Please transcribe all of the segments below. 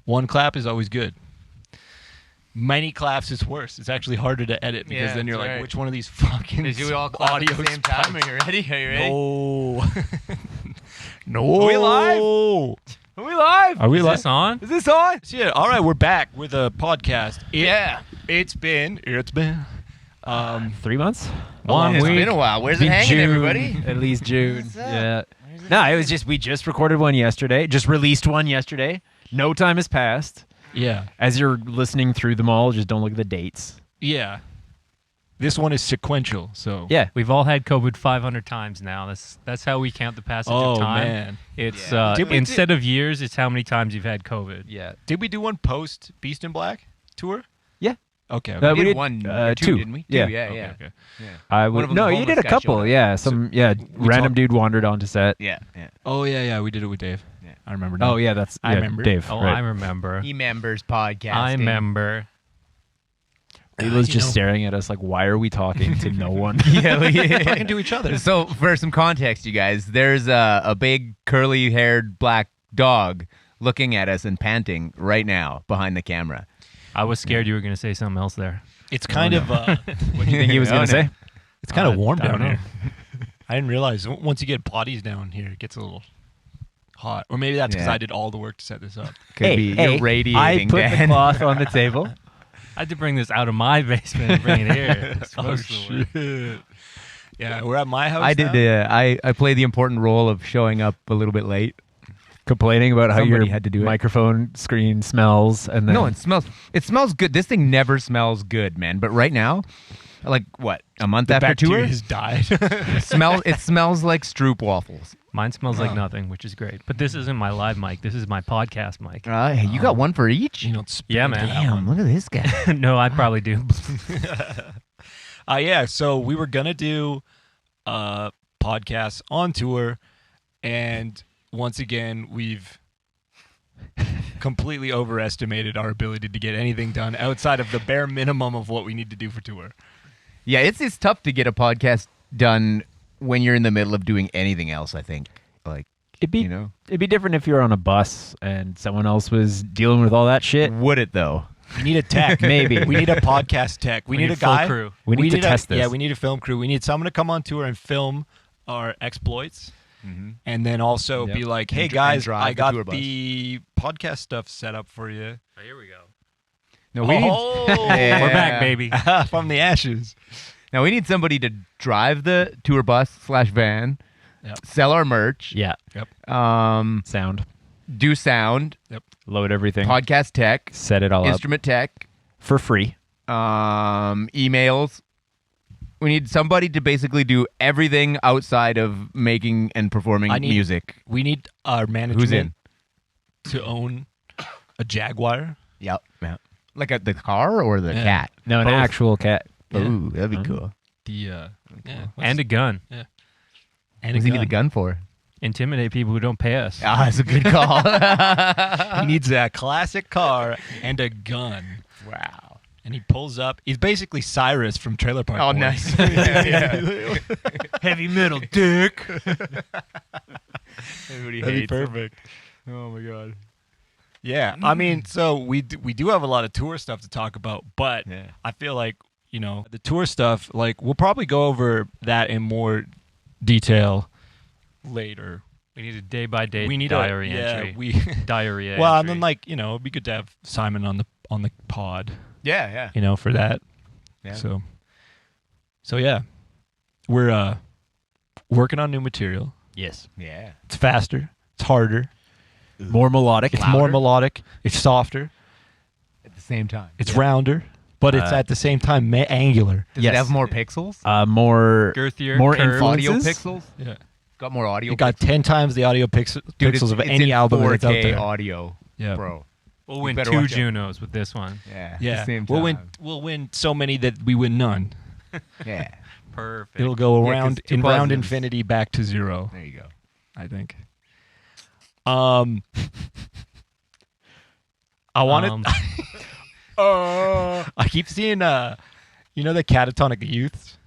One clap is always good. Many claps is worse. It's actually harder to edit because then you're like, right. which one of these fucking Did we all clap audio at the same time? Are you ready? Are you ready? No. No. Are we live? Are we live? Are we Is live? this on? Is this on? So, yeah. All right, we're back with a podcast. It's been 3 months? long One time. week. It's been a while. Where's Be it hanging, June, everybody? At least June. What's up? Yeah. No, it was just we just recorded one yesterday. Just released one yesterday. No time has passed. Yeah. As you're listening through them all, just don't look at the dates. Yeah. This one is sequential, so. Yeah. We've all had COVID 500 times now. That's how we count the passage of time. Man. It's Did we instead of years, it's how many times you've had COVID. Yeah. Did we do one post Beast in Black tour? Yeah. Okay. We We did did, one or two, two. didn't we? Yeah. Two, yeah, Okay, yeah. okay. Yeah. I One would. of them, No, the you did a homeless guy showed couple. up. Yeah. Some. Random dude wandered onto set. Yeah, yeah. Oh, yeah, we did it with Dave. Yeah. I remember now. Oh yeah, that's. I yeah, remember. Dave. Oh, right. I remember. E-members podcast. I remember. He was you just know. staring at us like, "Why are we talking to no one?" Talking to each other. So, for some context, you guys, there's a big curly-haired black dog looking at us and panting right now behind the camera. I was scared you were going to say something else there. It's kind of What do you think he was No, gonna no. say? it's kind of warm I don't down know. here. I didn't realize once you get potties down here, it gets a little hot. Or maybe that's because Yeah. I did all the work to set this up. Could be you're radiating, I put Dan. the cloth on the table. I had to bring this out of my basement and bring it here. It's supposed to work. shit. Yeah, we're at my house I did. now. I played the important role of showing up a little bit late. Complaining about how Somebody your had to do it. microphone screen smells, and then No, it smells. It smells good. This thing never smells good, man. But right now, like what? A month The after tour, bacteria has died. it smells like Stroop waffles. Mine smells like nothing, which is great. But this isn't my live mic. This is my podcast mic. Hey, you got one for each. you don't spit Yeah, into man. that Damn, one. look at this guy. No, I probably do. Yeah, so we were going to do podcasts on tour, and once again, we've completely overestimated our ability to get anything done outside of the bare minimum of what we need to do for tour. Yeah, it's tough to get a podcast done when you're in the middle of doing anything else. I think, like, it'd be you know, it'd be different if you were on a bus and someone else was dealing with all that shit. would it though? We need a tech. Maybe. We need a podcast tech. We need a full guy. crew. We need to test this. Yeah, we need a film crew. We need someone to come on tour and film our exploits. And then also Yep. be like, hey, And guys, drive I the got tour bus. the podcast stuff set up for you. Here we go. No, we need. Oh, Yeah. We're back, baby. from the ashes. Now we need somebody to drive the tour bus / van, Yep. sell our merch, Yeah, sound, do sound, load everything, podcast tech, set it all instrument tech, up for free. emails. We need somebody to basically do everything outside of making and performing I need- music. We need our management Who's in? to own a Jaguar. Yep. Like the car or the Yeah. cat? No, an Both. actual cat. Yeah. Ooh, that'd be cool. The yeah, And a gun. and What's he need a gun for? Intimidate people who don't pay us. Ah, that's a good call. He needs a classic car and a gun. Wow. And he pulls up. He's basically Cyrus from Trailer Park Oh, Boys. nice. Yeah. Heavy metal dick. Everybody That'd be hates him. perfect. Oh my god. Yeah, I mean, so we do have a lot of tour stuff to talk about, but Yeah. I feel like, you know, the tour stuff, like, we'll probably go over that in more detail later. We need a day-by-day We need diary a, entry. Yeah, we. Diarrhea Well, and entry. then, like, you know, it'd be good to have Simon on the pod, Yeah. you know, for that. Yeah. So yeah, we're working on new material. Yes, Yeah. It's faster. It's harder. more melodic. It's more melodic. It's softer. At the same time. It's rounder, but it's at the same time angular. Does Yes. it have more pixels? More girthier, more curved. Audio influences? pixels? Yeah. Got more audio. You got 10 times the audio Dude, pixels of it's any in album 4K that's out there. audio, Yeah. bro. We'll win better 2 watch out. Junos with this one. Yeah. At Yeah. the same We'll time. win so many that we win none. Yeah. Perfect. It'll go Yeah, around 'cause two in round positives. infinity back to zero, There you go. I think. I wanted I keep seeing you know, the catatonic youths.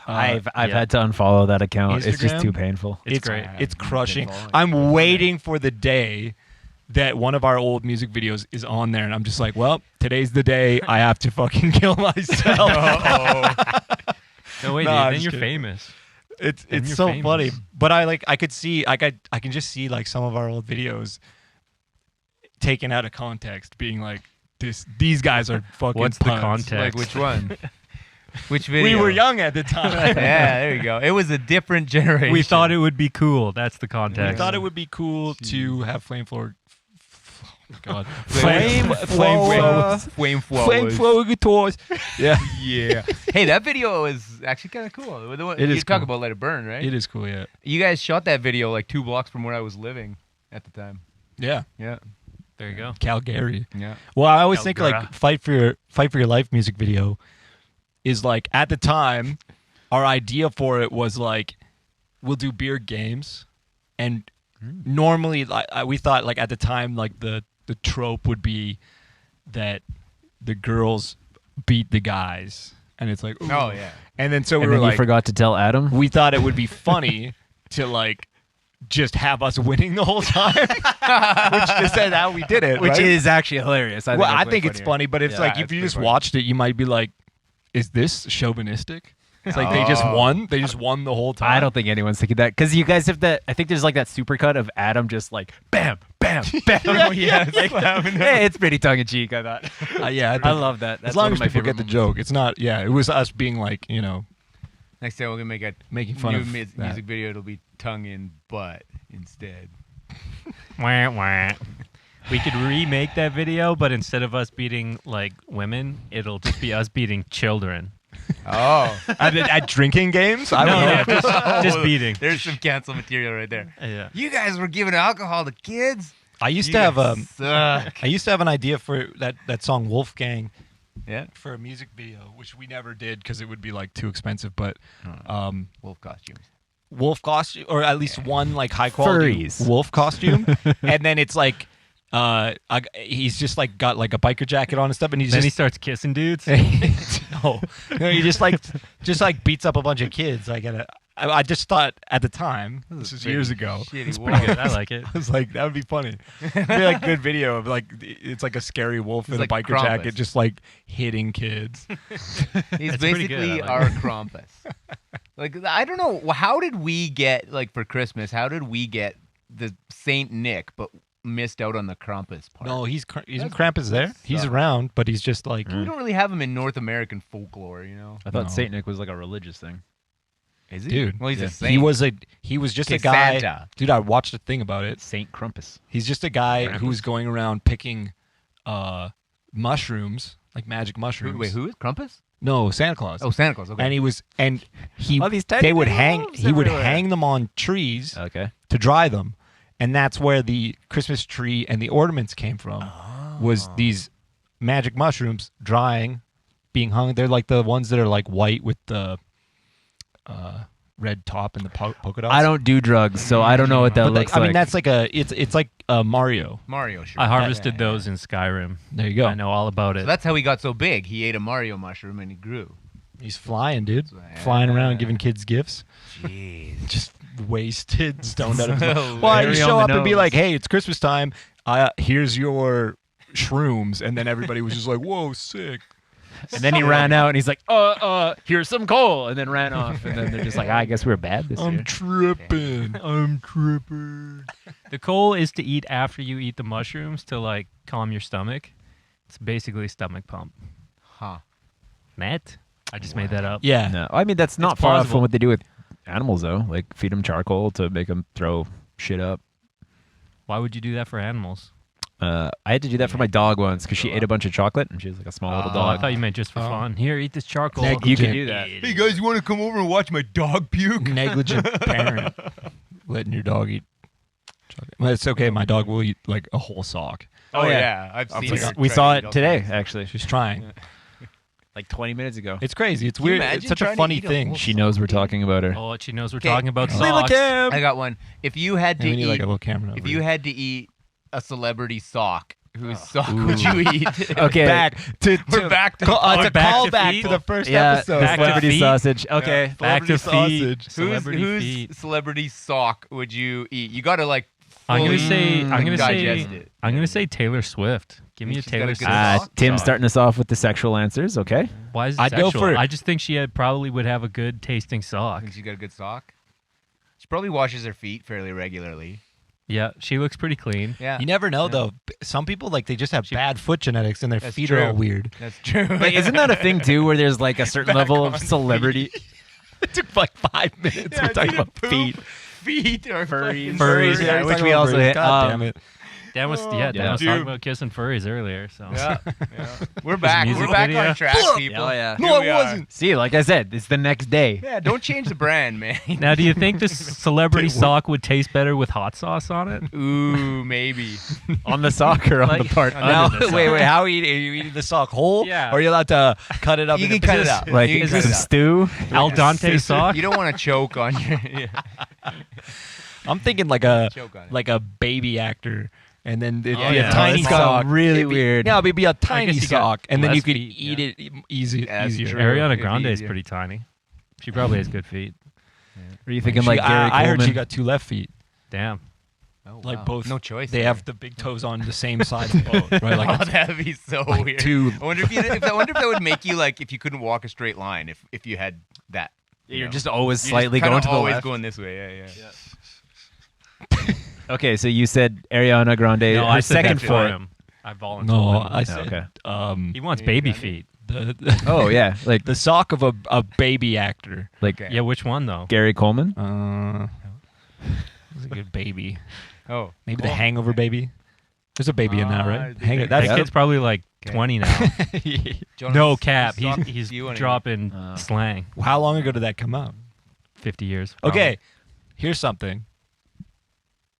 I've yeah. had to unfollow that account. It's just Instagram? too painful. It's great. It's crushing. following. I'm waiting for the day that one of our old music videos is on there, and I'm just like, well, today's the day I have to fucking kill myself. No way, Nah, I'm dude. Then just you're kidding. famous. It's you're so famous. funny, but I could see I can just see like some of our old videos taken out of context, being like these guys are fucking. What's the puns. context? Like which one? Which video? We were young at the time. Yeah, there you go. It was a different generation. We thought it would be cool. That's the We context. thought it would be cool to have flamethrower. God, Flamethrower guitars. Yeah, Yeah. Hey, that video is actually kind of cool. The one, It you is talk cool. about Let It Burn, right? it is cool. Yeah, You guys shot that video like 2 blocks from where I was living at the time. yeah. Yeah. There you go. Calgary. Yeah. Well, I always think Calgary. like fight for your life music video is like at the time our idea for it was like we'll do beer games, and normally like we thought like at the time like the trope would be that the girls beat the guys, and it's like ooh. Oh, yeah. And then so we And were then you like forgot to tell Adam. we thought it would be funny to like just have us winning the whole time, which is how we did it, Which right? is actually hilarious. Well, I think it's funny, but it's Yeah, like if it's you pretty just funny. watched it, you might be like, "Is this chauvinistic?" It's like they just Oh. won. They just won the whole time. I don't think anyone's thinking that because you guys have that. I think there's like that supercut of Adam just like bam, bam, bam. Yeah, It's like, hey, it's pretty tongue in cheek. I thought. Yeah, I love that. That's as long one as of my people favorite get the moments. joke, it's not. Yeah, it was us being like, Next time we're going to make a making fun new of music that. video. It'll be tongue in butt instead. Wah, wah. We could remake that video, but instead of us beating like women, it'll just be us beating children. Oh. At drinking games. I don't know. Just beating. There's some cancel material right there. Yeah. You guys were giving alcohol to kids? I used You to have guys suck. I used to have an idea for that song Wolfgang Yeah. for a music video, which we never did because it would be like too expensive. But Wolf costumes. wolf costume, or at least one like high quality Furries. wolf costume, and then it's like he's just like got like a biker jacket on and stuff, and he's Then he just starts kissing dudes. no, he just like beats up a bunch of kids. I just thought at the time, this is years ago, Shitty Pretty wolf. good. I like it. I was like, that would be funny. It'd be like a good video of like it's like a scary wolf in like a biker Krampus. jacket, just like hitting kids. He's That's pretty good, basically I like our Krampus. Like, I don't know. How did we get, like, for Christmas, how did we get the Saint Nick, but missed out on the Krampus part? No, he's That's- Krampus there. He's sucks. around, but he's just like We don't really have him in North American folklore, you know? I thought No. Saint Nick was like a religious thing. Is he? dude. Well, he's Yeah. a saint. He was just Okay, a guy. Santa. Dude, I watched a thing about it. Saint Krampus. He's just a guy Krampus. who was going around picking mushrooms, like magic mushrooms. Wait, who is Krampus? No, Santa Claus. Oh, Santa Claus. Okay. And he Oh, these tiny they would little hang wolves he would everywhere. hang them on trees Okay. to dry them, and that's where the Christmas tree and the ornaments came from. Was these magic mushrooms drying, being hung? They're like the ones that are like white with the red top and the polka dots. I don't do drugs, so I don't know what that But looks I like. mean, that's like it's like Mario. Mario, sure. I harvested Yeah, yeah, those in Skyrim. There you go. I know all about So it. that's how he got so big. He ate a Mario mushroom and he grew. He's flying, dude. Yeah. Flying around giving kids gifts. Jeez. Just wasted, stoned out of his mind. Hilarious. Well, you Hairy show on up the and be nose. like, "Hey, it's Christmas time. Here's your shrooms," and then everybody was just like, "Whoa, sick." and then he ran out and he's like, here's some coal, and then ran off. And then they're just like, I guess we were bad this year. I'm tripping. I'm tripping. The coal is to eat after you eat the mushrooms to like calm your stomach. It's basically stomach pump. Huh. Matt? I just made that up. Yeah. No, I mean that's not It's far off plausible. from what they do with animals, though. Like feed them charcoal to make them throw shit up. Why would you do that for animals? I had to do that for my dog once because she ate a bunch of chocolate and she was like a small little Oh, I dog. thought you meant just for fun. Here, eat this charcoal. Negligent. You can do that. Hey guys, you want to come over and watch my dog puke? Negligent parent letting your dog eat chocolate. Well, it's okay. My dog will eat like a whole sock. Oh yeah. yeah, I've seen her. We try saw to eat it all today, kinds. actually, She's trying. like 20 minutes ago. It's crazy. It's Can you weird. imagine It's such a trying to funny eat a thing. whole She knows we're talking about her. Oh, she knows we're Okay. talking about Lila socks. I got one. If you had to And we need like eat, a little camera. if over you here. had to eat a celebrity sock, whose sock would you eat? Okay. back to We're back to it's a back to callback feet. to the first Yeah, episode. back to celebrity feet. sausage. Okay. Yeah. Back to Celebrity feet. sausage. Whose Celebrity feet. celebrity sock would you eat? You got to like I'm gonna fully say. I'm gonna digest say. it. I'm gonna say Taylor Swift. Give me a Think she's got a Taylor good Swift. sock? Tim Sock. starting us off with the sexual answers. Okay. Why is it I'd go sexual? for- I just think she probably would have a good tasting sock. Think she's got a good sock. She probably washes her feet fairly regularly. Yeah, she looks pretty clean. Yeah, You never know though. Some people they just have bad foot genetics and their That's feet are all true. weird. that's true. Like, isn't that a thing too, where there's like a certain level of on celebrity? It took like 5 minutes. Yeah, We're talking it's either about poop, feet. feet or Furries. Furries, Yeah, he's which talking we about also furries. hit. God damn it. Dan was Dan yeah. was Dude. talking about kissing furries earlier. So Yeah, yeah. We're back. music We're back video? on track, people. Oh, yeah. Here No, we it are. wasn't. See, like I said, it's the next day. Yeah, don't change the brand, man. now, do you think this celebrity sock would taste better with hot sauce on it? Ooh, maybe. On the sock or on Like- the part? Now, Under the sock. wait. How are you eating the sock whole? Yeah. Or are you allowed to cut it up? You into can cut it pieces? out. Like You can cut some it out. stew? Al dente sock? You don't want to choke on your. Yeah. I'm thinking like a Choke on it. like a baby actor, and then it'd Oh, be yeah. a tiny That's sock. really It'd be- weird. Yeah, it'd be a tiny you got sock, and then you less could feet, eat yeah. it easy, Yeah, that's easier. true. Ariana It'd be Grande is easier. pretty tiny. She probably has good feet. Are you thinking She- like Gary I heard Coleman? she got 2 left feet. Damn. Oh, Like wow. both. No choice. They there. have the big toes on the same side of both, right? Like Oh, it's that'd be so like weird. 2. I wonder I wonder if that would make you like if you couldn't walk a straight line if you had that. you You're know? just always You're slightly just kinda going to the always left. going this way. Yeah. Okay, so you said Ariana Grande. No, her I said second that for foot. him. I volunteered. No, him. I said okay. He wants baby feet. the Oh yeah, like the sock of a baby actor. like Okay. Yeah, which one though? Gary Coleman. It's a good baby. Oh, Maybe the Hangover baby. There's a baby in that, right? Hangover. That That's kid's probably like 20 now. Jonathan, No cap. whose sock He's do you wanna dropping slang. How long ago did that come out? 50 years. Okay, here's something.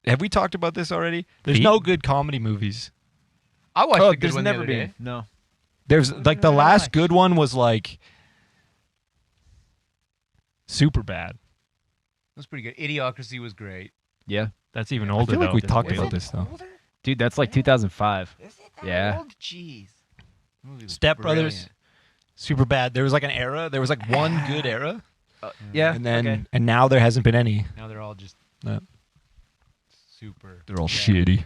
Have we talked about this already? There's Feet? no good comedy movies. I watched Oh, a good there's one never the been. other day. No. There's like the last good one was like super bad. It was pretty good. Idiocracy was great. Yeah, That's even I older feel like though. we than talked Wave. about this though. dude, that's like 2005. Is it that Yeah. old? Jeez. The movie was Step Brothers, brilliant. super bad. There was like an era. There was like one good era, Yeah, and then okay. and now there hasn't been any. Now they're all just No. super. They're all bad. shitty.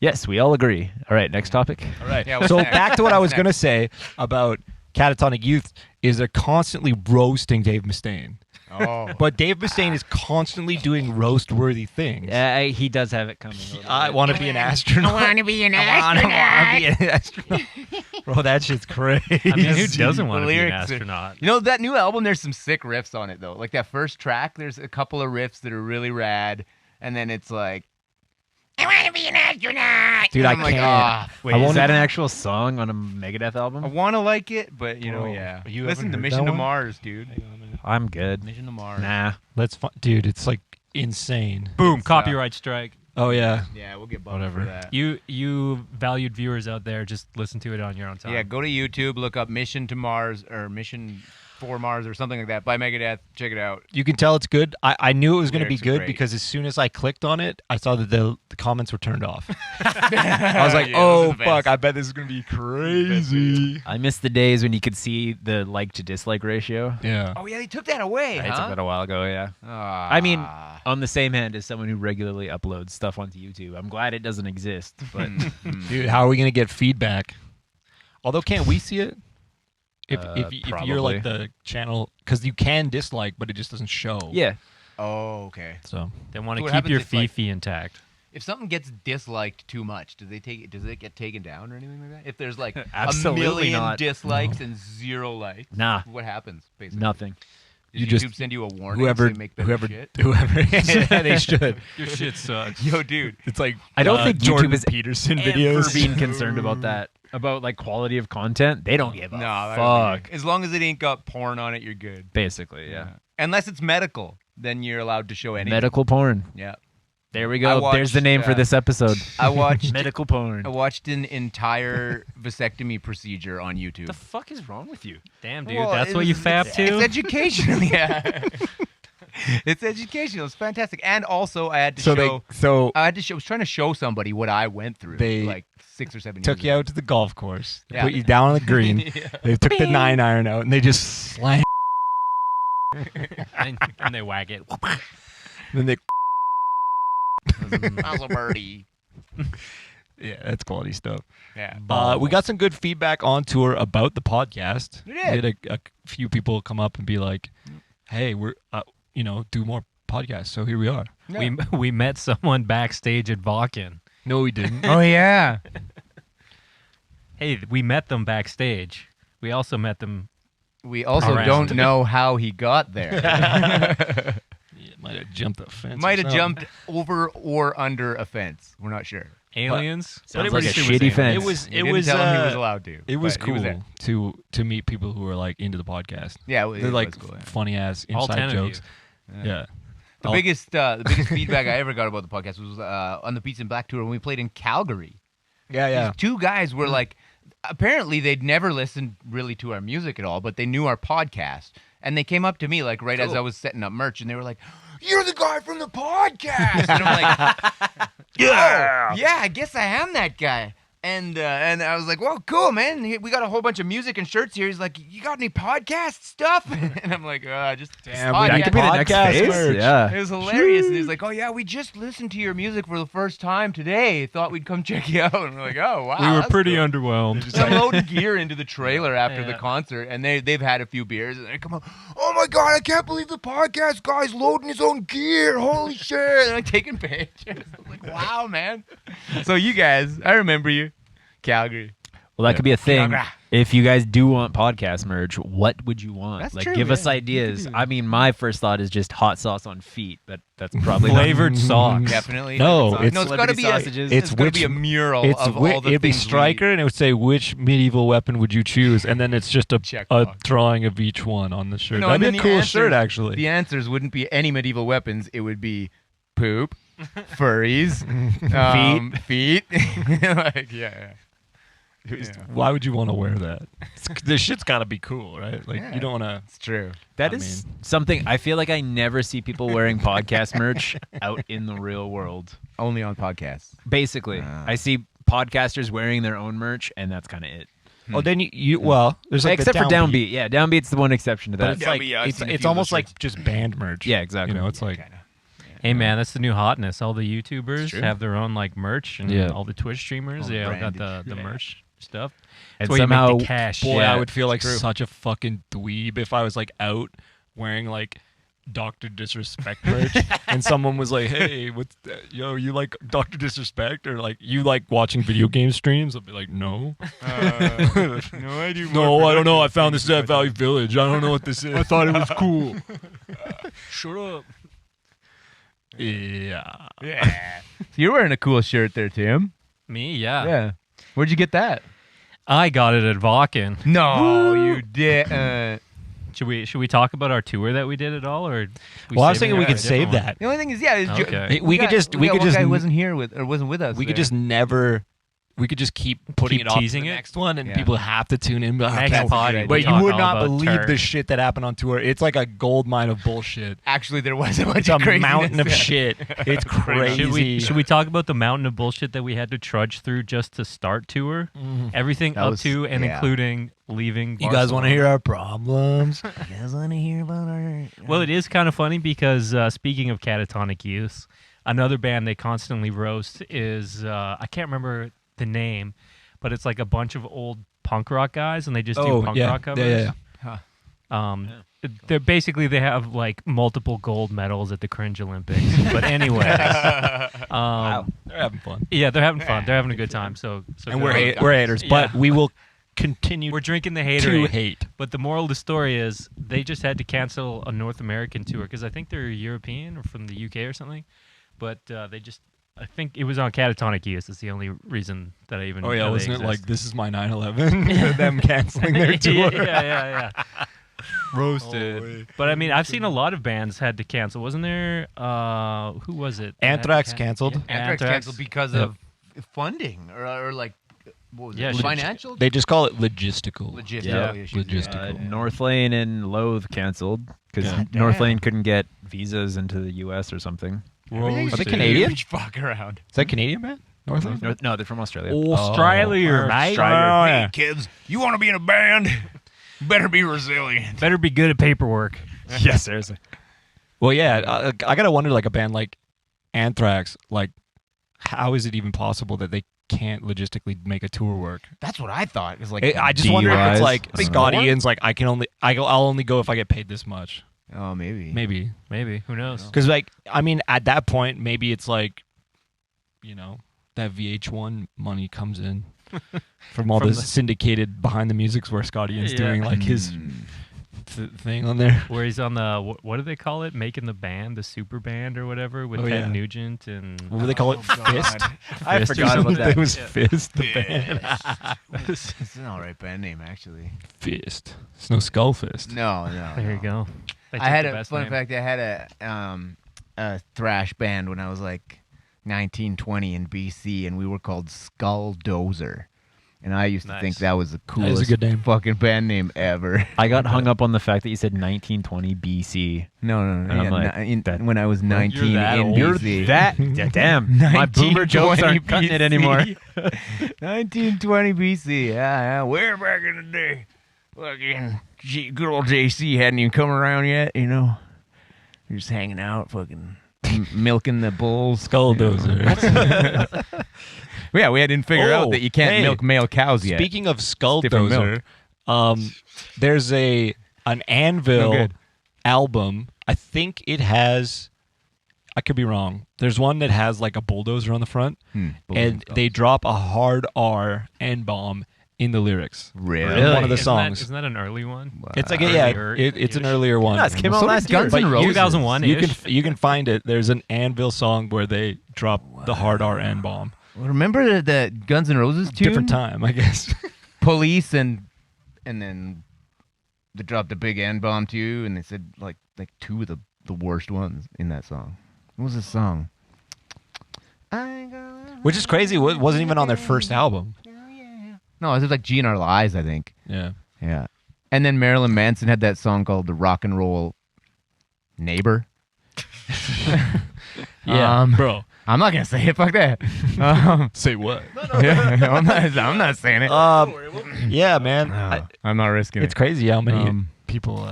Yes, we all agree. All right, next topic. All right. Yeah, what's so next? back to what I was What's gonna say about Catatonic Youth is they're constantly roasting Dave Mustaine, Oh. but Dave Mustaine is constantly doing roast-worthy things. Yeah, he does have it coming. I want to be an astronaut. I want to be an astronaut. Bro, that shit's crazy. I mean, who doesn't The want to be an lyrics are- astronaut? You know, that new album, there's some sick riffs on it, though. Like that first track, there's a couple of riffs that are really rad. And then it's like, I want to be an astronaut. Dude, And I I'm like, can't. "Ah, Wait, I is wanna- that an actual song on a Megadeth I album? want to like it, but, you know, Bro, yeah. you Listen haven't to heard Mission that to one? Mars, dude. I'm good. Mission to Mars. Nah. Dude, it's like insane. Boom! It's, Copyright strike. Oh yeah. Yeah, we'll get bumped Whatever. for that. You valued viewers out there, just listen to it on your own time. Yeah, go to YouTube, look up Mission to Mars or Mission for Mars or something like that by Megadeth. Check it out. You can tell it's good. I knew it was going to be Lyrics are good great. because as soon as I clicked on it, I saw that the comments were turned off. I was like, Yeah, those oh are the fuck! best. I bet this is going to be crazy. I miss the days when you could see the like to dislike ratio. Yeah. Oh, yeah, they took that away, I took huh? that a while ago, yeah. Ah. I mean, on the same hand as someone who regularly uploads stuff onto YouTube, I'm glad it doesn't exist. But Dude, how are we going to get feedback? Although, can't we see it? If you're like probably. the channel, because you can dislike, but it just doesn't show. yeah, oh, okay. So They want So to what keep happens your if, like- Fifi intact. If something gets disliked too much, does it get taken down or anything like that? If there's like Absolutely a million not. dislikes and 0 likes, nah, what happens? Basically, nothing. Does You YouTube just- send you a warning? whoever, say make better whoever, shit? yeah, they should. Your shit sucks. Yo, dude. It's like I don't think Jordan YouTube is Peterson ever videos. being concerned about that. About like quality of content, they don't give a No, fuck. as long as it ain't got porn on it, you're good. Basically, yeah. Unless it's medical, then you're allowed to show anything. Medical porn. Yeah. There we I go. watched, There's the name for this episode. I watched. Medical porn. I watched an entire vasectomy procedure on YouTube. The fuck is wrong with you? Damn, dude, Well, that's it what you was- fap It's to? educational, yeah. It's educational. It's fantastic. And also, I had to So show. I was trying to show somebody what I went through. They like 6 or 7 took years you ago. out to the golf course. They Yeah. put you down on the green. Yeah. They took the 9-iron out and they just slammed. and they wag it. Then they How's a birdie? Yeah, that's quality stuff. Yeah. We got some good feedback on tour about the podcast. We We did. had a few people come up and be like, "Hey, we're do more podcasts." So here we are. We met someone backstage at Talkin. No, we didn't. Oh yeah. Hey, we met them backstage. We also met them. We also Around. don't know how he got there. Yeah, might have jumped the fence. Might or have something. jumped over or under a fence. We're not sure. Aliens. Sounds it like a was- shitty fence. It was. We It didn't was. tell him he was allowed to. It was but he cool there. to meet people who were like into the podcast. Yeah, They're like was cool, yeah. funny ass All 10 inside of jokes. Yeah. The biggest feedback I ever got about the podcast was on the Beats in Black tour when we played in Calgary. Yeah. These two guys were like, apparently they'd never listened really to our music at all, but they knew our podcast. And they came up to me like right as I was setting up merch, and they were like, "You're the guy from the podcast." And I'm like, "Yeah, yeah, I guess I am that guy." And I was like, "Well, cool, man. We got a whole bunch of music and shirts here." He's like, "You got any podcast stuff?" And I'm like, just Damn, podcast." we That need could be the next podcast phase. merch. Yeah. It was hilarious. And he's like, "Oh yeah, we just listened to your music for the first time today. Thought we'd come check you out." And we're like, "Oh wow." We were that's pretty cool." underwhelmed. So I'm loading gear into the trailer after the Yeah. concert, and they've had a few beers, and they come up, "Oh my god, I can't believe the podcast guy's loading his own gear! Holy shit!" And I'm taking pictures. I'm like, "Wow, man!" So you guys, I remember you, Calgary. Well, that could be a thing. Calgary. If you guys do want podcast merch, what would you want? That's like, true, give us yeah. ideas. I mean, my first thought is just hot sauce on feet, but that's probably Flavored socks. Definitely. No, no, it's it's got to be sausages. it's it's got to be which- a mural It's of all the it'd be things striker, and it would say which medieval weapon would you choose, and then it's just a Checkbox. drawing of each one on the shirt. No, That'd and be a then the cool shirt, answers- actually. The answers wouldn't be any medieval weapons. It would be poop, furries, feet. Like, yeah. Why would you want to wear that? This shit's got to be cool, right? Like Yeah. you don't want to. It's true. That I is something I feel like I never see people wearing podcast merch out in the real world. Only on podcasts. Basically, Ah. I see podcasters wearing their own merch, and that's kind of it. Oh, then you well, there's like Except the for Downbeat. Yeah, Downbeat's the one exception to But that. it's like Downbeat, yeah, I've it's, seen a it's few of almost those like just band merch. Yeah, exactly. You know, it's like Hey man, that's the new hotness. All the YouTubers true. have their own like merch, and Yeah. all the Twitch streamers, All they all got branded. the Yeah. merch stuff. And That's where you somehow, make the cash. boy, Yeah, I would feel like true. such a fucking dweeb if I was like out wearing like Dr. Disrespect merch and someone was like, "Hey, what's that? Yo, you like Dr. Disrespect or like you like watching video game streams?" I'll be like, "No." No, I do. No, I don't know. I found this at Valley Village. I don't know what this is. I thought it was cool. Shut up. Yeah. Yeah. So you're wearing a cool shirt there, Tim. Me, yeah. Yeah. Where'd you get that? I got it at Vakken. No, you did. Should we talk about our tour that we did at all, or? Well, I was save it thinking we for a could save different that. The only thing is, yeah, is Okay. We could just one guy wasn't here with or wasn't with us. we could there. just never. We could just keep putting Keep it off to teasing the it? next one, and Yeah. people have to tune in. But, Next okay, party, we but talk you would all not about believe the turd. shit that happened on tour. It's like a gold mine of bullshit. Actually, there was a bunch It's a of craziness. mountain of Yeah. shit. It's crazy. Should we talk about the mountain of bullshit that we had to trudge through just to start tour? Everything That up was- to and yeah. including leaving. You guys want to Barcelona. hear our problems? You guys want to hear about our? Well, it is kind of funny because speaking of catatonic youth, another band they constantly roast is I can't remember the name, but it's like a bunch of old punk rock guys, and they just do punk rock covers. They're basically they have like multiple gold medals at the Cringe Olympics. But anyways, They're having fun, yeah, they're having fun. They're having a good time. So and good. we're haters, but Yeah. we will continue We're drinking the hater. to hate. But the moral of the story is they just had to cancel a North American tour because I think they're European or from the UK or something. But I think it was on catatonic use. That's the only reason that I even. Oh yeah, know they wasn't it like exist. this is my 9/11? Them canceling their tour. yeah. Roasted. But I mean, I've seen a lot of bands had to cancel. Wasn't there? Who was it? that had to Anthrax can- canceled. Yeah, Anthrax canceled because Yep. of funding or like what was Yeah, it? shit. Financial. They just call it logistical. Logistical Yeah. issues. Logistical. North Lane and Loathe canceled because Yeah. North Damn. Lane couldn't get visas into the U.S. or something. Everything's Are they just a Canadian? huge fuck around. Is that Canadian, man? Northland? No, they're from Australia. Australia, mate. Australia. Hey kids, you want to be in a band? Better be resilient. Better be good at paperwork. Yeah, seriously. Well, yeah, I gotta wonder, like a band like Anthrax, like how is it even possible that they can't logistically make a tour work? That's what I thought. It's like I just wonder if it's DUIs? like I don't Scott know. Ian's like I'll only go if I get paid this much. oh maybe Maybe Maybe. Who knows? because like I mean at that point maybe it's like, you know, that VH1 money comes in from all From this the- syndicated behind the music's where Scott Ian's Yeah. doing like his Mm. thing on there. Where he's on the what do they call it? Making the band, the super band or whatever with Oh, Ted yeah. Nugent and What do they call it? Oh, God. Fist. I Fist or forgot about something. that. It was Fist. The band. It's an alright band name actually. Fist. It's no Skull Fist. No. there you go. They I took had the a best fun name. fact. I had a thrash band when I was like 19, 20 in BC, and we were called Skull Dozer. And I used to think Nice. that was the is a coolest good name. fucking band name ever. I got hung up on the fact that you said 1920 BC. No. And I'm like, that- when I was 19 that in old. You're BC. that damn. My boomer jokes 1920 aren't cutting it anymore. 1920 BC. Yeah. Way back in the day. Fucking good old JC hadn't even come around yet, you know. You're just hanging out, fucking milking the bulls. Skull Dozer. Yeah, we didn't figure out Oh, that you can't hey, milk male cows yet. Speaking of Skull Different Dozer, there's an Anvil good. album. I think it has. I could be wrong. There's one that has like a bulldozer on the front, and they drop a hard R N bomb in the lyrics. really? One of the Isn't songs. Isn't that an early one? It's like Earlier- it's an earlier one. Yeah, it came out So did last year. Guns N' But Roses. 2001 You can find it. There's an Anvil song where they drop the hard R N bomb. Remember the Guns N' Roses tune? Different time, I guess. Police and then they dropped a big N bomb too, and they said like two of the worst ones in that song. What was the song? Which is crazy. It wasn't even on their first album. No, it was like G in Our Lives, I think. Yeah. Yeah. And then Marilyn Manson had that song called The Rock and Roll Neighbor. Yeah, bro. I'm not gonna say it. Fuck that. Say what? I'm not saying it. Yeah, man. I'm not risking It's it. crazy how many Um, people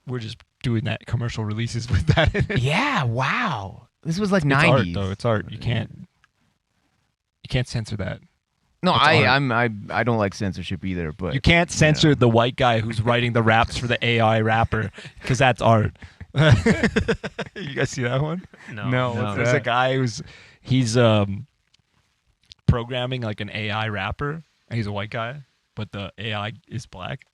were just doing that commercial releases with that in it. Yeah. Wow. This was like It's 90s. art, though. It's art. You can't censor that. No, It's art. I don't like censorship either. But You can't censor the white guy who's writing the raps for the AI rapper because that's art. You guys see that one? No, what's There's a that? guy he's programming like an AI rapper, and he's a white guy, but the AI is black.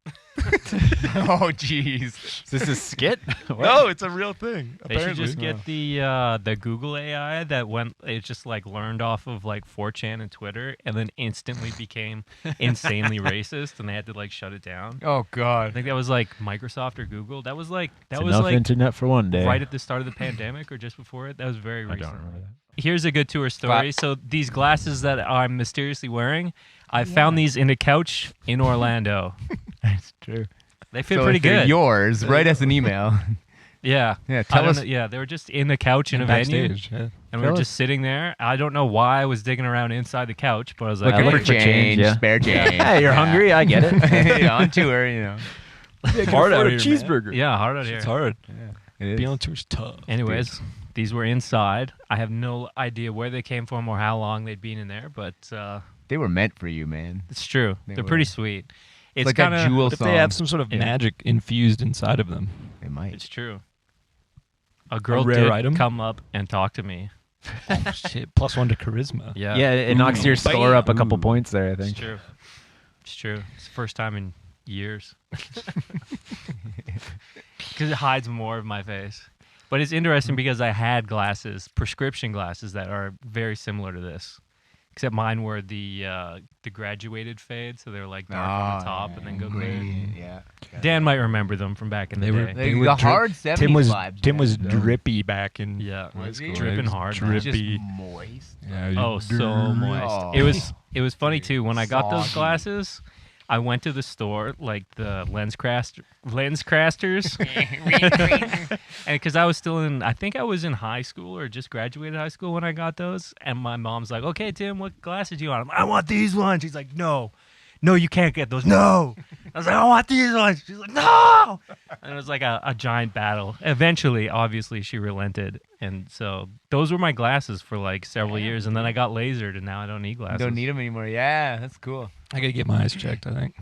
Oh, jeez. Is this a skit? No, it's a real thing. They should Apparently. just get the Google AI that it just like learned off of like 4chan and Twitter and then instantly became insanely racist and they had to like shut it down. Oh, I God. think that was like Microsoft or Google. That was like It's enough internet for one day. right at the start of the pandemic or just before it. That was very I recent. don't remember that. Here's a good tour story. So these glasses that I'm mysteriously wearing, I found these in a couch in Orlando. That's true. They fit So pretty if they're good. yours, write us an email. Yeah. Yeah, I tell don't us. know- yeah, they were just in the couch in a venue. backstage. Yeah. And we were just sitting there. I don't know why I was digging around inside the couch, but I was like, Looking looking for for change, change, yeah. spare change. Hey, you're hungry? I get it. Yeah, on tour, you know. Hard out here, cheeseburger. yeah, hard out here. It's hard. It is. Being on tour is tough. Anyways, these were inside. I have no idea where they came from or how long they'd been in there, but They were meant for you, man. it's true. They They're were. pretty sweet. It's like kind that of Jewel What if song. they have some sort of Yeah. magic infused inside of them? They might. It's true. A girl rare did item? come up and talk to me. Oh, shit. +1 to charisma. Yeah, Yeah, it knocks your score up a couple Ooh. points there, I it's think. true. It's true. It's the first time in years. Because it hides more of my face. But it's interesting because I had glasses, prescription glasses that are very similar to this. Except mine were the graduated fade, so they're like dark on the top and then go clear. Yeah. Dan might remember them from back in the They were- day. They, were the drip- hard 70s Tim was vibes. Tim man. was drippy back in. Yeah, Was he? dripping Yeah, hard. drip- Just drippy. moist. Yeah, Oh, so moist. Oh. It was funny too. When I got those Soggy. glasses, I went to the store, like the lens crafters, and because I was still I think I was in high school or just graduated high school when I got those. And my mom's like, "Okay, Tim, what glasses do you want?" I want these ones. She's like, "No, no, you can't get those. No. I was like, I want these ones. She's like, no. And it was like a giant battle. Eventually, obviously, she relented. And so those were my glasses for like several years. And then I got lasered, and now I don't need glasses. Don't need them anymore. Yeah, that's cool. I gotta get my eyes checked, I think.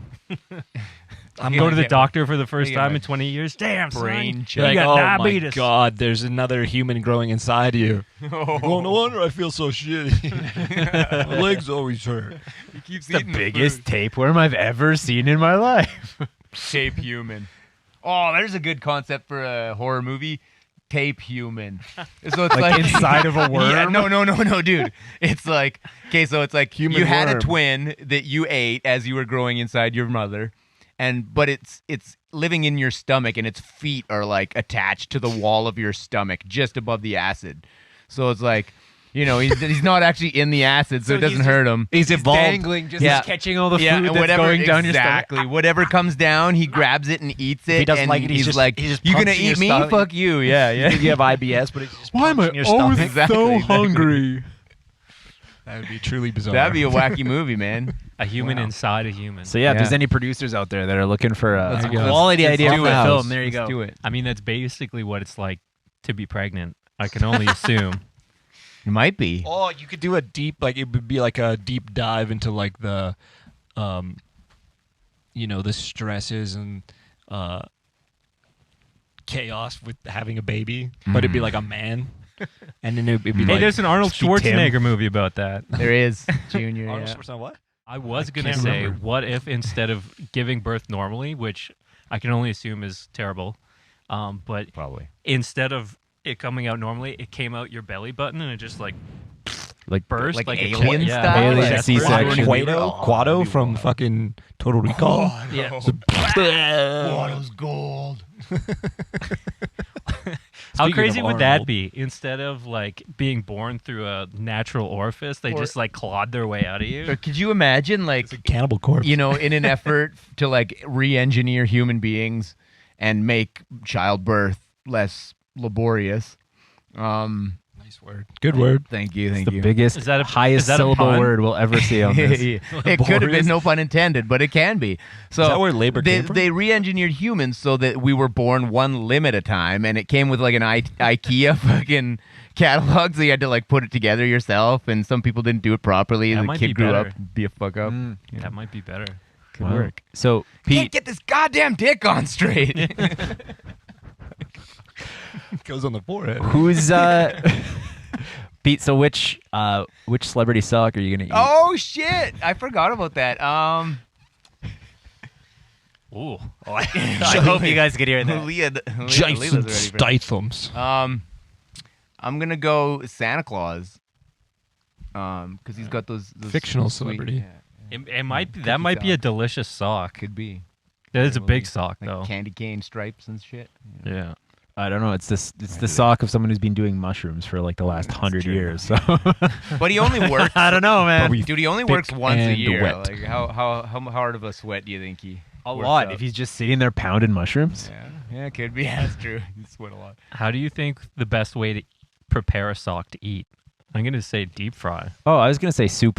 I'm going to the get- doctor for the first get time my in 20 years. Damn, brain son. check. You Like, got oh diabetes. my God, there's another human growing inside you. Oh, no wonder I feel so shitty. My legs always hurt. He keeps The biggest tapeworm I've ever seen in my life. tape human. Oh, there's a good concept for a horror movie. Tape human. So it's Like inside of a worm? Yeah, no, dude. It's like, okay, so it's like Human you had worm. a twin that you ate as you were growing inside your mother, but it's living in your stomach, and its feet are like attached to the wall of your stomach, just above the acid. So it's like, he's not actually in the acid, so it doesn't hurt him. He's evolved. Dangling, just Yeah. catching all the food and that's whatever, going down your stomach. exactly. Whatever comes down, he grabs it and eats it. he doesn't and like it, he's just like, he just "You gonna pumps in your eat me? stomach." Fuck you!" Yeah, yeah. You have IBS, but it's just Why am I punching your always stomach. Exactly, so exactly. hungry? That would be truly bizarre. That'd be a wacky movie, man. A human Wow. inside a human. So yeah, if Yeah. there's any producers out there that are looking for Let's a go. quality Let's idea do for it. a film, there you Let's go. do it. I mean, that's basically what it's like to be pregnant. I can only assume. It might be. Oh, you could do a deep, like it would be like a deep dive into like the, the stresses and chaos with having a baby, but it'd be like a man, and then it'd be Hey, like there's an Arnold Speak Tim. Schwarzenegger movie about that. There is Junior. Arnold Yeah. Schwarzenegger, what? I was I going to can't say, remember. what if instead of giving birth normally, which I can only assume is terrible, but Probably. instead of it coming out normally, it came out your belly button and it just like Like burst Like a alien yeah, style? Alien like a C-section. Quado, Quado from fucking Total Recall. Yeah. Water's gold. How Speaking crazy of would that Arnold. be? Instead of like being born through a natural orifice, they Or- just like clawed their way out of you. Or could you imagine, like, It's a cannibal corpse. in an effort to like re-engineer human beings and make childbirth less laborious? Nice word. Good word. Thank you, It's thank the you. biggest, Is that a- highest is that a syllable pun? word we'll ever see on this. it could have Laborious. been no pun intended, but it can be. So Is that where labor they, came from? they re-engineered humans so that we were born one limb at a time, and it came with like an IKEA fucking catalog, so you had to like put it together yourself. And some people didn't do it properly, That and the might kid be grew better. up, be a fuck up. Mm. That might be better. Could Wow. work. So Can't Pete, get this goddamn dick on straight. Goes on the forehead. who's Pete? So which celebrity sock are you gonna eat? Oh shit! I forgot about that. Ooh. I hope you guys could hear that. Jason Statham's. I'm gonna go Santa Claus. Because he's got those Fictional sweet- celebrity. yeah, It might be, Cookie that might be a sock. delicious sock. could be. That is a Will big be. sock Like though. candy cane stripes and shit. Yeah. I don't know. It's the sock of someone who's been doing mushrooms for like the last 100 true. years. So But he only works. I don't know, man. Dude, he only Thick works once a and year. wet. Like how hard of a sweat do you think he? A works lot. up? If he's just sitting there pounding mushrooms. Yeah, it could be. Yeah, that's true. He sweat a lot. How do you think the best way to prepare a sock to eat? I'm gonna say deep fry. Oh, I was gonna say soup.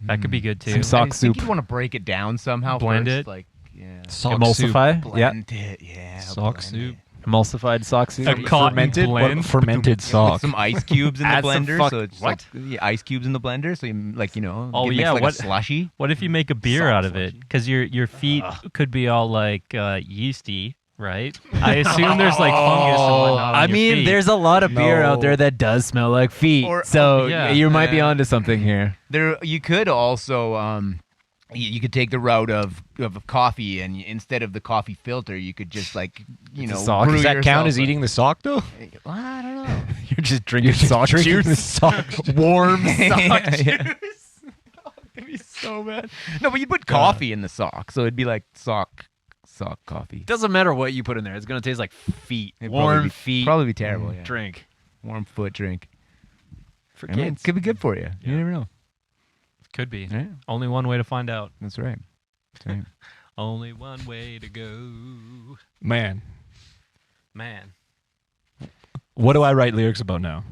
That could be good too. Some sock I soup. think you'd want to break it down somehow. Blend first, it. Like yeah. Sock Emulsify. Yeah. Blend it. Yeah. Sock blend soup. it. Emulsified sock soup. A cotton Fermented, blend. what? Fermented With sock. some ice cubes in the Add some blender, fuck- so it's what? like yeah, ice cubes in the blender, so you like Oh, it yeah, makes like what- a slushy. What if you make a beer Sock out of it? slushy. Because your feet could be all like yeasty, right? I assume there's like fungus and whatnot. On I your mean, feet. there's a lot of beer out No. there that does smell like feet. Or- so yeah. you might be Yeah. onto something here. There, you could also you could take the route of coffee, and instead of the coffee filter, you could just like a sock. brew Does that count yourself as a- eating the sock though? Well, I don't know. You're just drinking sock Drinking the juice. sock. Warm Yeah, sock yeah. juice. It'd be so bad. No, but you put coffee in the sock, so it'd be like sock coffee. Doesn't matter what you put in there. It's gonna taste like feet. It'd Warm probably be- feet. Probably be terrible. Yeah. Drink Warm foot drink. for I mean, kids. it could be good for you. You never know. could be. Yeah, Only one way to find out. that's right. That's right. Only one way to go. Man, Man, what do I write lyrics about now?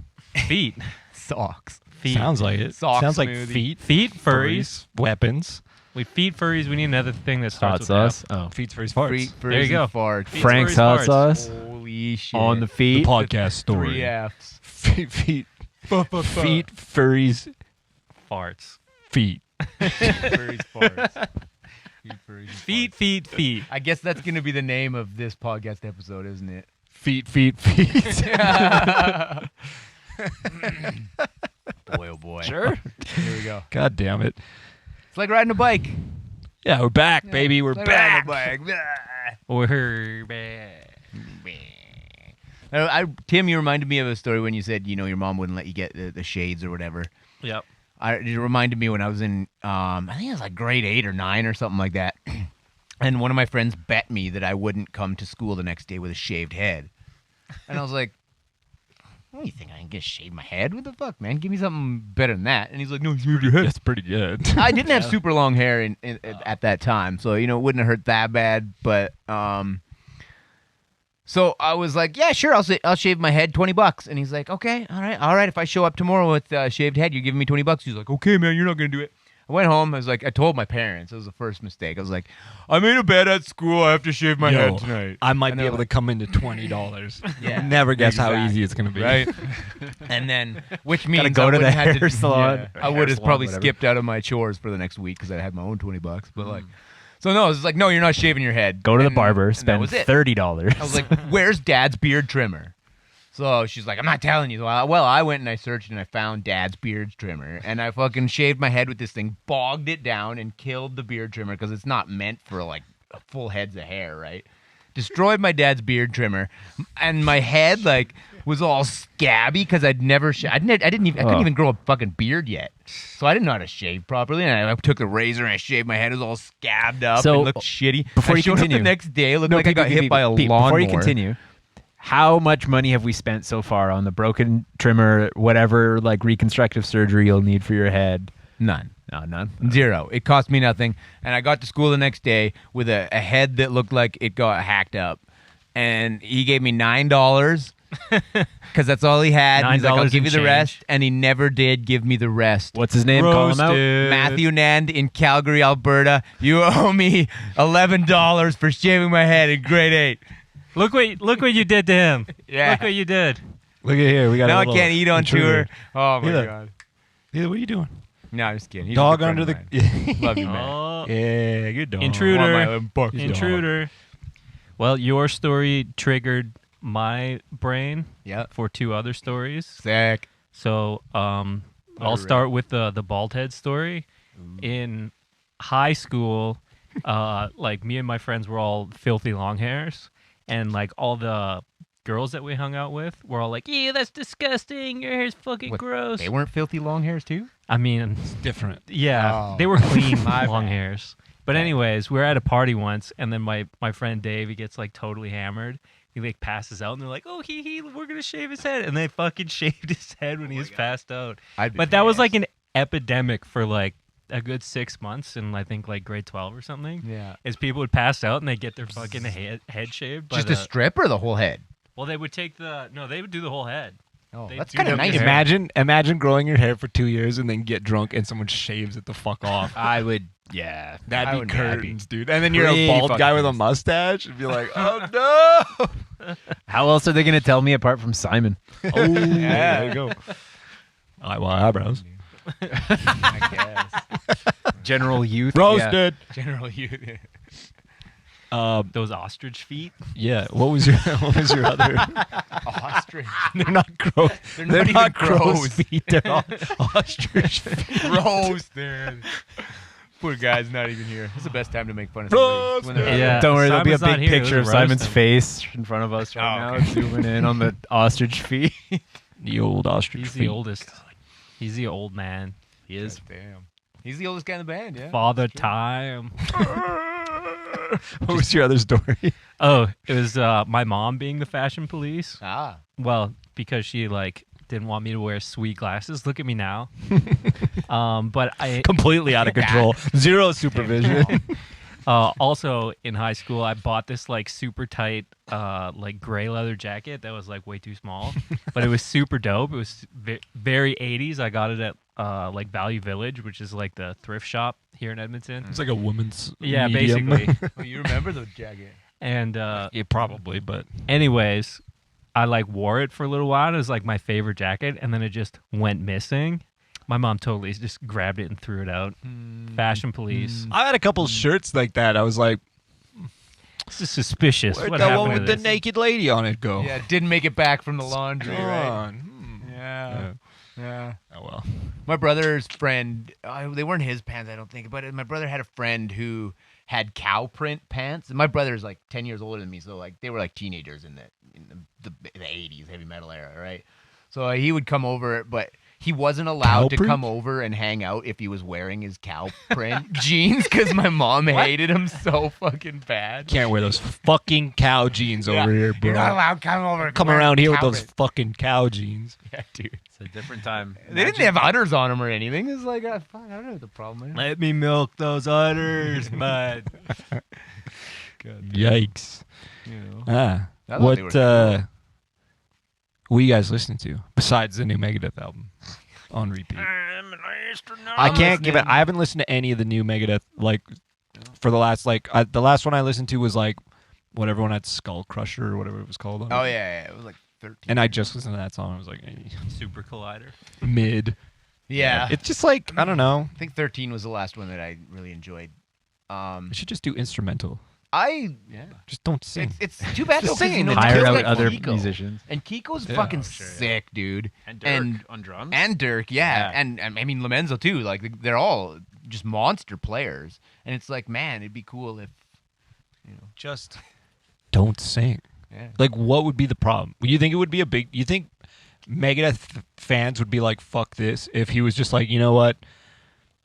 feet, Socks. feet, Sounds like it. Sock Sounds like smoothie. feet, feet, furries. weapons. We feet furries. We need another thing that Hot starts with sauce. Oh. Feet furries farts. Free, There you go. Fart. Feet Frank's furries hot farts. sauce Holy shit. on the The feet. podcast story. 3 F's. Feet, feet furries Farts. feet. Furries farts. Feet. I guess that's going to be the name of this podcast episode, isn't it? Feet. Boy, oh boy. Sure. Here we go. God damn it. It's like riding a bike. Yeah, we're back, baby. We're It's like back. riding a bike. We're back. Tim, you reminded me of a story when you said, your mom wouldn't let you get the shades or whatever. Yep. It reminded me when I was in, I think it was like grade 8 or 9 or something like that. And one of my friends bet me that I wouldn't come to school the next day with a shaved head. And I was like, what do you think? I can just shave my head? What the fuck, man? Give me something better than that. And he's like, no, shave your head. That's pretty good. I didn't have super long hair at that time, so it wouldn't have hurt that bad. But so I was like, yeah, sure, I'll shave my head, $20. And he's like, okay, all right. If I show up tomorrow with a shaved head, you're giving me $20. He's like, okay, man, you're not gonna do it. I went home. I told my parents. It was the first mistake. I was like, I made a bet at school. I have to shave my Yo, head tonight. I might And be they're able to come into $20. Yeah, Never guess how exactly. easy it's going to be. Right? And then, which means go I to the would've had hair salon. I Hair would have salon, probably whatever. skipped out of my chores for the next week because I had my own $20. But like, so no, it's like, no, you're not shaving your head. Go to the And- barber, and that spend was it. $30. I was like, where's Dad's beard trimmer? So she's like, I'm not telling you. Well, I went and I searched and I found Dad's beard trimmer. And I fucking shaved my head with this thing, bogged it down, and killed the beard trimmer because it's not meant for like full heads of hair, right? Destroyed my dad's beard trimmer. And my head, like, was all scabby because I couldn't even grow a fucking beard yet. So I didn't know how to shave properly. And I took a razor and I shaved my head. It was all scabbed up So, and looked shitty. before I you showed continue- up the next day, it looked like I got hit by a Pete, lawnmower. Before you continue, how much money have we spent so far on the broken trimmer, whatever like reconstructive surgery you'll need for your head? None. No, none. Zero. It cost me nothing. And I got to school the next day with a head that looked like it got hacked up. And he gave me $9 because that's all he had. And he's like, I'll $9 give you the and rest. change. And he never did give me the rest. What's his name? Call him out. Matthew Nand in Calgary, Alberta. You owe me $11 for shaving my head in grade 8. Look what you did to him. Yeah. Look what you did. Look at here. We got Now a I little can't eat on intruder. tour. Oh, my Yeah. God. Yeah, what are you doing? No, I'm just kidding. He's a Dog good friend under of the... mine. Love you, man. Oh, Yeah, good dog. Intruder. I want my $11. intruder. Well, your story triggered my brain Yep. for 2 other stories. Sick. So I'll start with the bald head story. In high school, like me and my friends were all filthy long hairs, and like all the girls that we hung out with were all like, "Yeah, that's disgusting. Your hair's fucking What, gross." They weren't filthy long hairs, too? I mean, It's different. yeah, Oh. they were clean My long bad. hairs. But anyways, we were at a party once, and then my friend Dave, he gets like totally hammered. He like passes out, and they're like, "Oh, we're gonna shave his head," and they fucking shaved his head when he was passed out. But that was like an epidemic for like a good 6 months, in I think like grade 12 or something. Yeah. Is people would pass out and they get their fucking head shaved. By Just the, a strip or the whole head? well, they would take they would do the whole head. Oh, They that's do kind of them nice. hair. Imagine growing your hair for 2 years and then get drunk and someone shaves it the fuck off. I would, yeah. I That'd would be be happy. curtains, dude. And then you're a Pretty bald fucking guy with a pissed. mustache and be like, oh no. How else are they going to tell me apart from Simon? Oh, yeah. There you go. Eyebrows. I guess. General youth. Roasted. General you. Those ostrich feet. Yeah. What was your other? Ostrich. They're not gross. They're They're not not even crow's crows. feet. They're all ostrich feet. Roasted. Poor guy's not even here. It's the best time to make fun of somebody. When they're Roasted. Yeah. Don't worry, there'll be a Simon's not big here. picture of Let's roast Simon's him. face in front of us right Oh, now, okay. zooming in on the ostrich feet. The old ostrich He's feet. the oldest. He's the old man. He is. Damn. He's the oldest guy in the band, yeah. Father time. What was your other story? Oh, it was my mom being the fashion police. Ah. Well, because she like didn't want me to wear sweet glasses. Look at me now. But I Completely out of control. Zero supervision. also in high school I bought this like super tight like gray leather jacket that was like way too small, but it was super dope. It was very 80s. I got it at like Value Village, which is like the thrift shop here in Edmonton. It's like a woman's Yeah, medium. basically. Oh, you remember the jacket? And Yeah, probably, but anyways, I like wore it for a little while. It was like my favorite jacket, and then it just went missing. My mom totally just grabbed it and threw it out. Fashion police. I had a couple shirts like that. I was like, This is suspicious. where'd What that happened one to with the this? naked lady on it go? Yeah, didn't make it back from the laundry, Come right? on. Hmm. Yeah. Yeah. Oh well. My brother's friend, they weren't his pants, I don't think, but my brother had a friend who had cow print pants. And my brother's like 10 years older than me, so like they were like teenagers in the 80s heavy metal era, right? So he would come over, but he wasn't allowed to print? come over and hang out if he was wearing his cow print jeans because my mom hated him so fucking bad. Can't wear those fucking cow jeans over here, bro. You're not allowed to come over. Come wearing around here with cow those print. fucking cow jeans. Yeah, dude. It's a different time. They didn't have udders on them or anything. It's like, fuck, I don't know what the problem is. Let me milk those udders, bud. Yikes. You know. Ah. I thought they What you guys listen to besides the new Megadeth album on repeat? I can't give it. I haven't listened to any of the new Megadeth like for the last the last one I listened to was like what everyone had Skull Crusher or whatever it was called. Oh, yeah. It was like 13. And I just listened to that song. I was like Super Collider. mid. Yeah. It's just like I don't know. I think 13 was the last one that I really enjoyed. We should just do instrumental. Yeah. Just don't sing. It's too bad though, 'cause, singing you know, and Hire kids out like other Kiko. musicians. And Kiko's Yeah. fucking Oh, sure, yeah. sick, dude. And Dirk on drums. And Dirk, yeah. Yeah. And I mean Lomenzo too. Like they're all just monster players. And it's like, man, it'd be cool if Just don't sing. yeah. Like, what would be the problem? You think it would be a big? You think Megadeth fans would be like, "Fuck this"? If he was just like, you know what,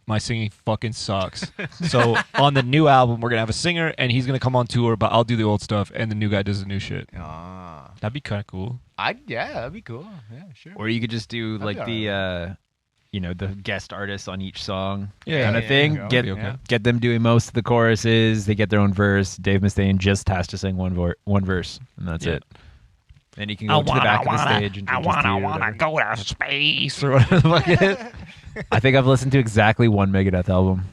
my singing fucking sucks. So on the new album, we're gonna have a singer, and he's gonna come on tour, but I'll do the old stuff, and the new guy does the new shit. That'd be kind of cool. That'd be cool. Yeah, sure. Or you could just do That'd like be the the guest artists on each song Yeah, kind of yeah, thing. yeah, Get that'd be okay. get them doing most of the choruses. They get their own verse. Dave Mustaine just has to sing one verse, and that's Yeah. it. And he can go to the back of the stage and drink his tea or whatever. go to space or whatever the fuck it is. I think I've listened to exactly one Megadeth album.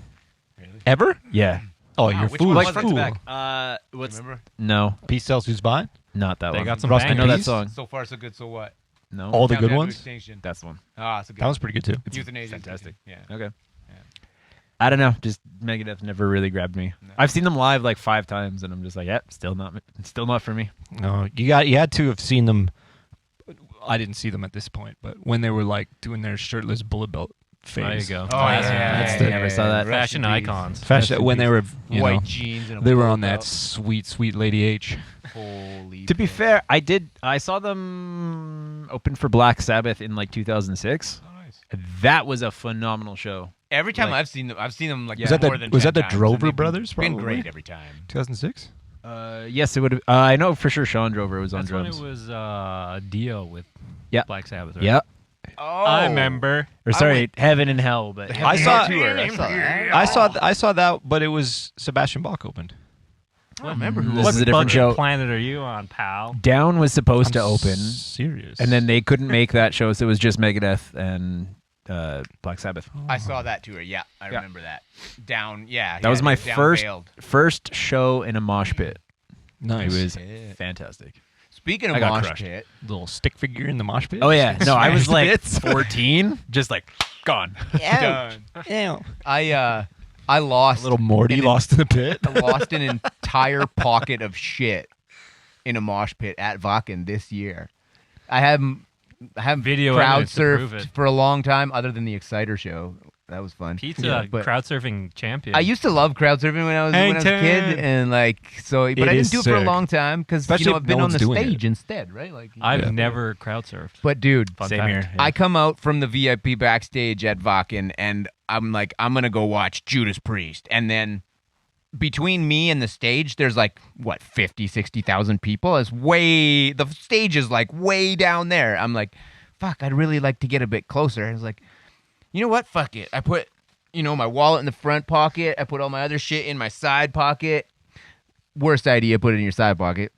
Ever? Yeah. Oh, Wow, you're which fool. one Like was it? fool. What's Remember? no, Peace tells who's behind. not that They one. got some Rust I in know that Peace? song. So far, so good. So what? No, All the Countdown good to ones. Extinction. that's the one. It's a good That was pretty good too. Euthanasia. fantastic. Yeah. Okay. Yeah. I don't know. Just Megadeth never really grabbed me. No. I've seen them live like 5 times, and I'm just like, still not for me. No, you had to have seen them. I didn't see them at this point, but when they were like doing their shirtless bullet belt phase. There you go. Oh, Classic. That's the- never saw that. Fashion icons. Fashion, when they were, White jeans and a they were bullet on that belt. sweet Lady H. Holy. To be fair, I saw them open for Black Sabbath in like 2006. Oh, nice. That was a phenomenal show. Every time Like- I've seen them like Was that more the- than was 10 that the times, and Drover they've been- brothers, Been probably? great every time. 2006. Yes, it would have. I know for sure Sean Drover was on That's when drums. it was Dio with Yeah. Black Sabbath. Right? Yeah. Oh, I remember. Or sorry, went- Heaven and Hell, but I saw- tour. I saw that. I saw that, but it was Sebastian Bach opened. I don't remember who. This What is a different fucking show. planet are you on, pal? Down was supposed to open, Serious. and then they couldn't make that show, so it was just Megadeth and Black Sabbath. I saw that tour. Yeah, I Yeah. remember that. Down. Yeah. That was my down first veiled. first show in a mosh pit. nice. It was Yeah. fantastic. Speaking of I got mosh crushed. pit, little stick figure in the mosh pit. Oh yeah, no, I was Smashed like bits. 14, just like gone. I lost Little Morty an- lost in the pit. I lost an entire pocket of shit in a mosh pit at Vakken this year. I haven't Video crowd evidence to prove surfed it. for a long time, other than the Exciter show. That was fun. Pete's Yeah, a but crowd surfing champion. I used to love crowd surfing when I was a kid, and like so, but It I is didn't do it for a sick. long time because Especially if I've no been on one's the doing stage it. instead, right? Like I've Yeah. never crowd surfed. But dude, Fun Same fact. here. I come out from the VIP backstage at Vakken, and I'm like, I'm gonna go watch Judas Priest, and then between me and the stage, there's like what 50, 60,000 people. The stage is like way down there. I'm like, fuck, I'd really like to get a bit closer. I was like, you know what? Fuck it. I put my wallet in the front pocket. I put all my other shit in my side pocket. Worst idea, put it in your side pocket.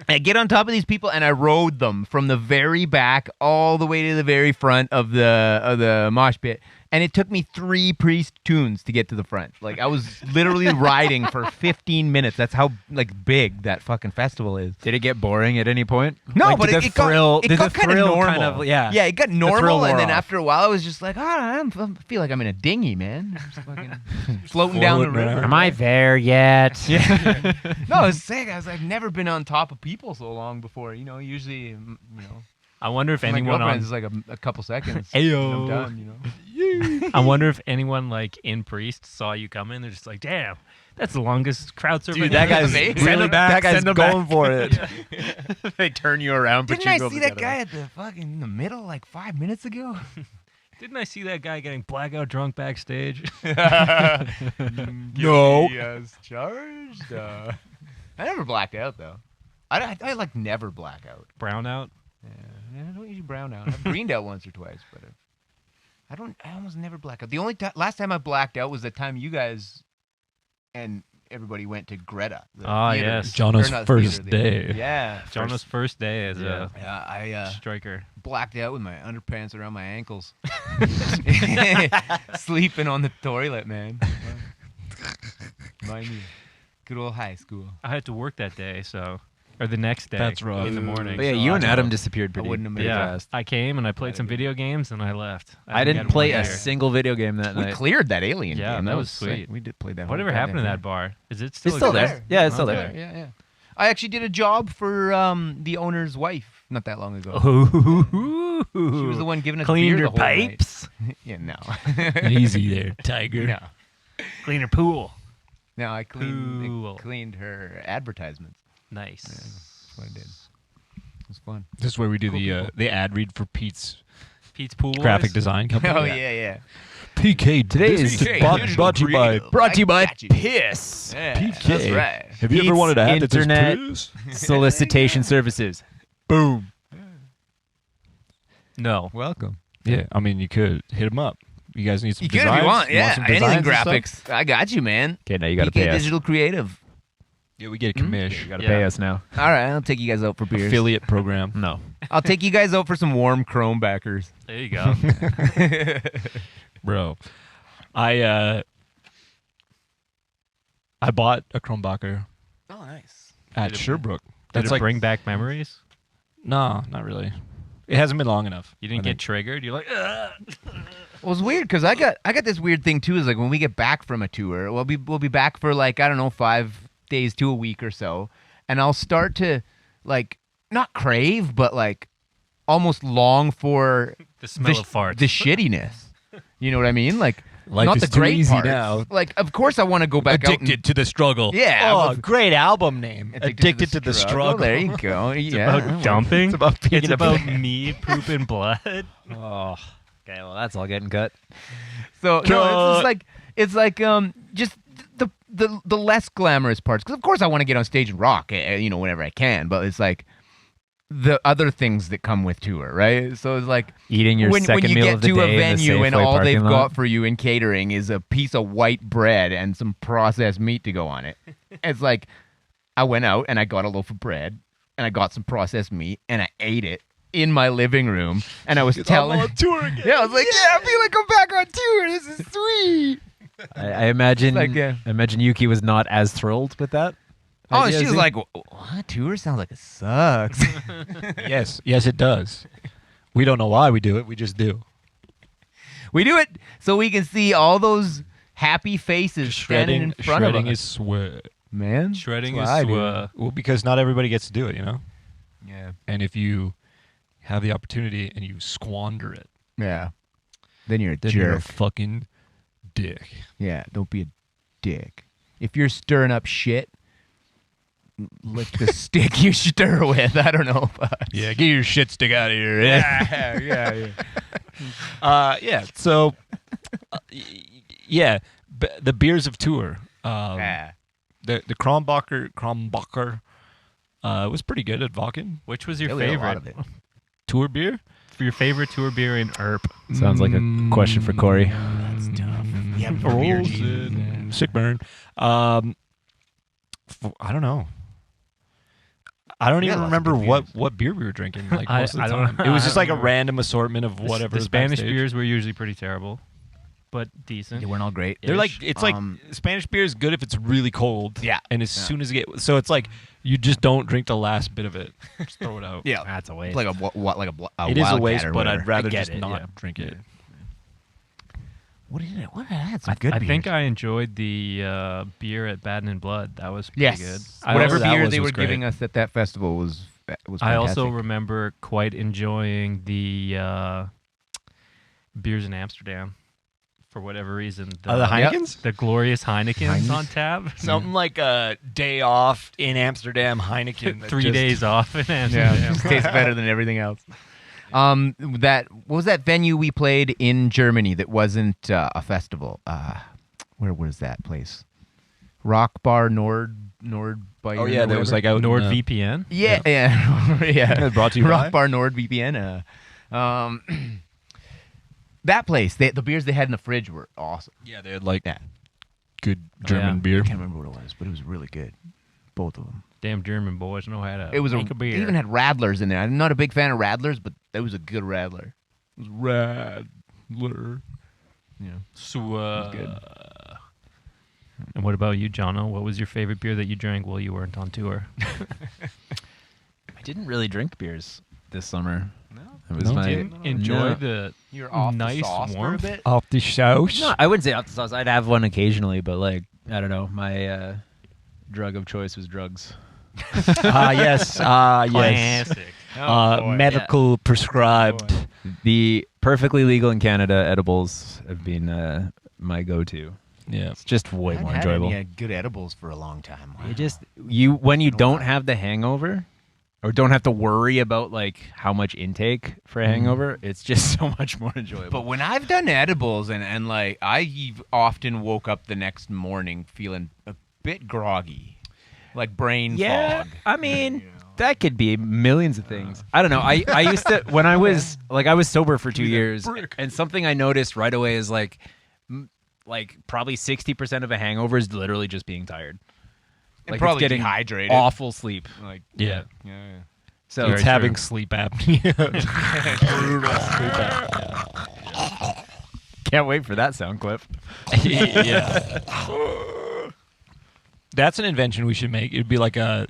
I get on top of these people and I rode them from the very back all the way to the very front of the mosh pit. And it took me 3 Priest tunes to get to the front. Like, I was literally riding for 15 minutes. That's how, like, big that fucking festival is. Did it get boring at any point? No, Like, but did it the got, thrill, it did got the kind of thrill normal. kind of, yeah. Yeah, it got thrill normal, and wore then off. after a while, I was just like, I feel like I'm in a dinghy, man. I'm just fucking floating down the Floating river. around. Am I there yet? Yeah. No, I was saying, I've never been on top of people so long before. You know, usually, you know, I wonder if my anyone girlfriend's on. is like a couple seconds. Ayo. And I'm done, you know. I wonder if anyone like in Priest saw you come in. They're just like, damn, that's the longest crowd surfing. Dude, that guy's Send really, him back, that guy's send him going back. for it. They turn you around, Didn't I see that guy at the fucking in the middle like 5 minutes ago? Didn't I see that guy getting blackout drunk backstage? No. Yes, charged. I never blacked out though. I like never black out. Brownout. Yeah, I don't usually brown out. I've greened out once or twice, but I almost never black out. The only last time I blacked out was the time you guys and everybody went to Greta. The Ah, theater. yes. Jonah's Or not first theater, day. Yeah, Jonah's first day as Yeah. Yeah, I striker. blacked out with my underpants around my ankles, sleeping on the toilet, man. Mind you, good old high school. I had to work that day, or the next day. That's rough. In the morning. But yeah, so you I and know. Adam disappeared pretty, wouldn't have made pretty it. Yeah, fast. I came and I played some video games and I left. I think didn't had play one a beer. single video game that We night. cleared that alien Yeah, game. that That was sick. sweet. We did play that. Whatever whole happened to goddamn that bar? Is it still? It's still exist? there. Yeah, it's still Okay. there. Yeah. I actually did a job for the owner's wife not that long ago. Ooh. She was the one giving us Cleaned beer her the whole night. pipes. Yeah, no. Easy there, Tiger. No. Cleaner pool. No, I Cool. cleaned her advertisements. Nice. That's what I did. It was fun. This is where we do Cool people. the ad read for Pete's Pete's pool. graphic Boys? design company. Oh, yeah. PK. Today this is brought to you by Brought to you by Got you. Piss. Yeah, PK. that's right. Have you ever Pete's wanted a hat that says Internet piss? Solicitation services. Boom. No. Welcome. Yeah, I mean, you could hit him up. You guys need some You could designs? if you want. Yeah, some anything designs and stuff? graphics. I got you, man. Okay, now you got to PK pay us. Digital Creative. Yeah, we get a commish. You got to Yeah. pay us now. All right, I'll take you guys out for beers. Affiliate program. No. I'll take you guys out for some warm Chrome backers. There you go. Bro. I bought a Kronbacher Oh, nice. at Did it- Sherbrooke. Did That's it like bring back memories? No, not really. It hasn't been long enough. You didn't I get think. triggered. You're like, ugh. Well, it's weird because I got this weird thing too. Is like when we get back from a tour, we'll be back for like I don't know 5 days to a week or so, and I'll start to like not crave, but like almost long for The smell of farts. the shittiness. You know what I mean? Like Life not is the too great easy parts. now. Like of course I want to go back out. Addicted to the struggle. Yeah, Oh, well, great album name. Addicted to the struggle. There you go. It's yeah. about dumping. It's about being It's a- about me pooping blood. Oh. Okay, well, that's all getting cut. So no, Cut. it's like just the less glamorous parts. Because of course I want to get on stage and rock, whenever I can. But it's like the other things that come with tour, right? So it's like Eating your when second you meal get of the to day a in the venue and Safeway all they've parking lot. got for you in catering is a piece of white bread and some processed meat to go on it. It's like I went out and I got a loaf of bread and I got some processed meat and I ate it in my living room and I was telling. I'm on tour again. Yeah, I was like, yeah, I feel like I'm back on tour. This is sweet. I imagine. It's like, I imagine Yuki was not as thrilled with that. Oh, idea, she is was he? like, what? Tour sounds like it sucks. Yes, it does. We don't know why we do it. We just do. We do it so we can see all those happy faces standing in front of shredding us. is sweat. Man, Shredding that's is what I do. Well, because not everybody gets to do it, you know? Yeah. And if you have the opportunity and you squander it, Yeah. Then you're a then you're a jerk. fucking dick. Yeah, don't be a dick. If you're stirring up shit, lick the stick you stir with. I don't know. But Yeah, get your shit stick out of here. yeah. Yeah. So, the beers of tour. Yeah. The Kronbacher was pretty good at Vakken. Which was your Yeah, we had a lot favorite? of it. Tour beer? For your favorite tour beer in Erp? Sounds like a question for Corey. That's tough. Yeah, Sick burn. I don't know. I don't We even had lots of remember good beers. what beer we were drinking. Like I- most of I the don't- time, it was I just don't like a remember. random assortment of whatever. The was Spanish backstage. beers were usually pretty terrible. but decent. They weren't all great. They're like it's like Spanish beer is good if it's really cold. Yeah. And as soon as it gets so it's like you just don't drink the last bit of it. Just throw it out. Yeah, That's a waste. like a It is a Wildcat waste, or but I'd whatever. rather get just it, not yeah. drink it. What did it? What had some good I think beers. I enjoyed the beer at Baden and Blood. That was pretty Yes. good. Whatever that beer was they were great. giving us at that festival was I also fantastic. remember quite enjoying the beers in Amsterdam for whatever reason. The Yep. Heinekens? The glorious Heineken's on tap. Something like a day off in Amsterdam Heineken. that 3 just- days off in Yeah, Amsterdam. it tastes better than everything else. What was that venue we played in Germany that wasn't a festival? Where was that place? Rock Bar Nord by Oh yeah, there was like out NordVPN. yeah. yeah. Brought to you Rock by? Bar NordVPN. That place, the beers they had in the fridge were awesome. Yeah, they had like Yeah. good Oh, German yeah. beer. I can't remember what it was, but it was really good. Both of them. Damn German boys know how to It was make a beer. It even had Radlers in there. I'm not a big fan of Radlers, but that was a good Radler. It was Radler. Yeah. So, good. And what about you, Jono? What was your favorite beer that you drank while you weren't on tour? I didn't really drink beers this summer. No. It was No? my Didn't enjoy no. the You're off nice the sauce warmth. for a bit. Off the sauce. No, I wouldn't say off the sauce. I'd have one occasionally, but like I don't know. My drug of choice was drugs. Yes. Yes. classic. Medical prescribed. The perfectly legal in Canada edibles have been my go-to. Yeah. It's just way more enjoyable. Any good edibles for a long time. Wow. You just when you don't have the hangover or don't have to worry about like how much intake for a hangover, it's just so much more enjoyable. But when I've done edibles and like I've often woke up the next morning feeling a bit groggy, like brain yeah, fog. I mean, that could be millions of things. I don't know. I used to when I was sober for 2 years, and something I noticed right away is like probably 60% of a hangover is literally just being tired. And Like probably it's getting dehydrated. awful sleep. Like Yeah. yeah. So It's Very having true. sleep apnea. Brutal sleep apnea. can't wait for that sound clip. Yeah. That's an invention we should make. It'd be like a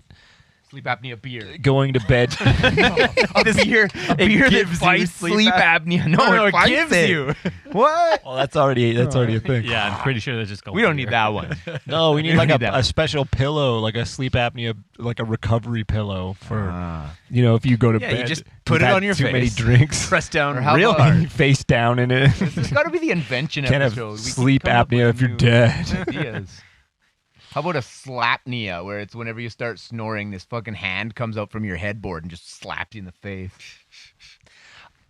Sleep apnea beer. going to bed. A beer that gives you fights sleep sleep apnea. No, it fights it. What? Well, that's already a thing. Yeah, I'm pretty sure that's just called We don't beer. need that one. No, we need don't like need that. a special pillow, like a sleep apnea, like a recovery pillow for Ah. if you go to Yeah, you bed. just you've put it had on your too many face. drinks. Press down Or how real about- hard. Face down in it. This has got to be the invention Can't have episode. We keep sleep coming up apnea with if you're new dead. Ideas. How about a slapnea, where it's whenever you start snoring, this fucking hand comes out from your headboard and just slaps you in the face.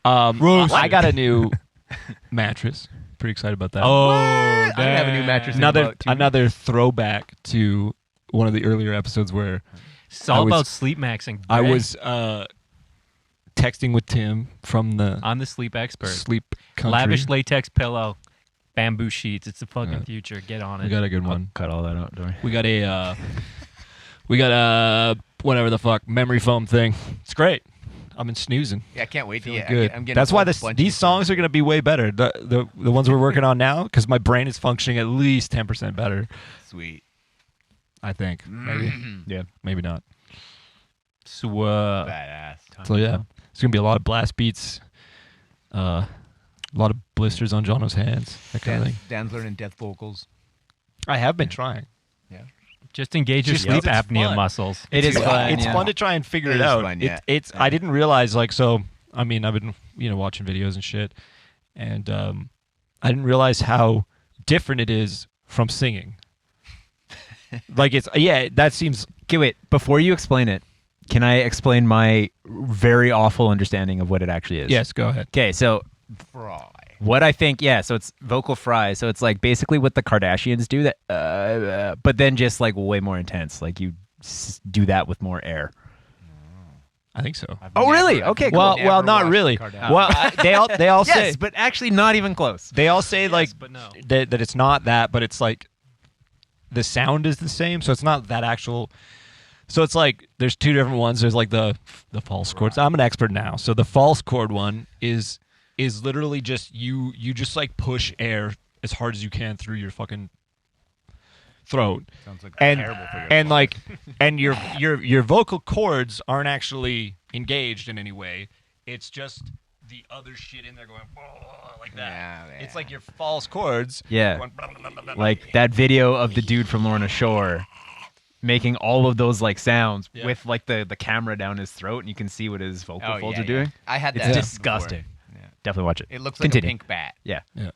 I got a new mattress. Pretty excited about that. Oh, I didn't have a new mattress. in another about 2 another throwback to one of the earlier episodes where it's all I was- about sleep maxing. I Greg. was texting with Tim from the I'm the sleep expert. sleep country. Lavish latex pillow, bamboo sheets. It's the fucking Yeah. future. Get on it. We got a good one. Cut all that out, don't we? We got a whatever the fuck memory foam thing. It's great. I've been snoozing. Yeah, I can't wait to Feeling get. good. I'm getting That's a why bunch these of songs are gonna be way better. The ones we're working on now, because my brain is functioning at least 10% better. Sweet. I think maybe, Yeah. maybe not. So, Badass. So yeah, it's gonna be a lot of blast beats, a lot of blisters on Jono's hands, that kind of thing. Dan's learning death vocals. I have been trying. just engage your Just sleep because it's apnea fun. muscles. It is fun. It's yeah. fun to try and figure It it is out. fun, yeah. It's I didn't realize like so. I mean, I've been watching videos and shit, and I didn't realize how different it is from singing. Like that seems Okay, wait. Before you explain it, can I explain my very awful understanding of what it actually is? yes. Go ahead. Okay, so Fry. what I think, so it's vocal fry. So it's like basically what the Kardashians do, that, but then just like way more intense. Like you do that with more air. I think so. Oh, really? Okay, cool. Well, not really. Well, they all say Yes, but actually not even close. they all say like but no. that it's not that, but it's like the sound is the same, so it's not that actual. So it's like there's two different ones. There's like the false chords. I'm an expert now. So the false chord one is literally just you just like push air as hard as you can through your fucking throat. Sounds like And terrible for your and like and your vocal cords aren't actually engaged in any way. It's just the other shit in there going like that. Yeah, It's like your false chords. Yeah. Going, blah, blah, blah, blah, Like that video of the dude from Lorna Shore making all of those like sounds Yeah. with like the camera down his throat, and you can see what his vocal folds are doing. I had It's that. disgusting. before. Yeah. Definitely watch it. It looks like Continue. a pink bat Yeah. Yeah.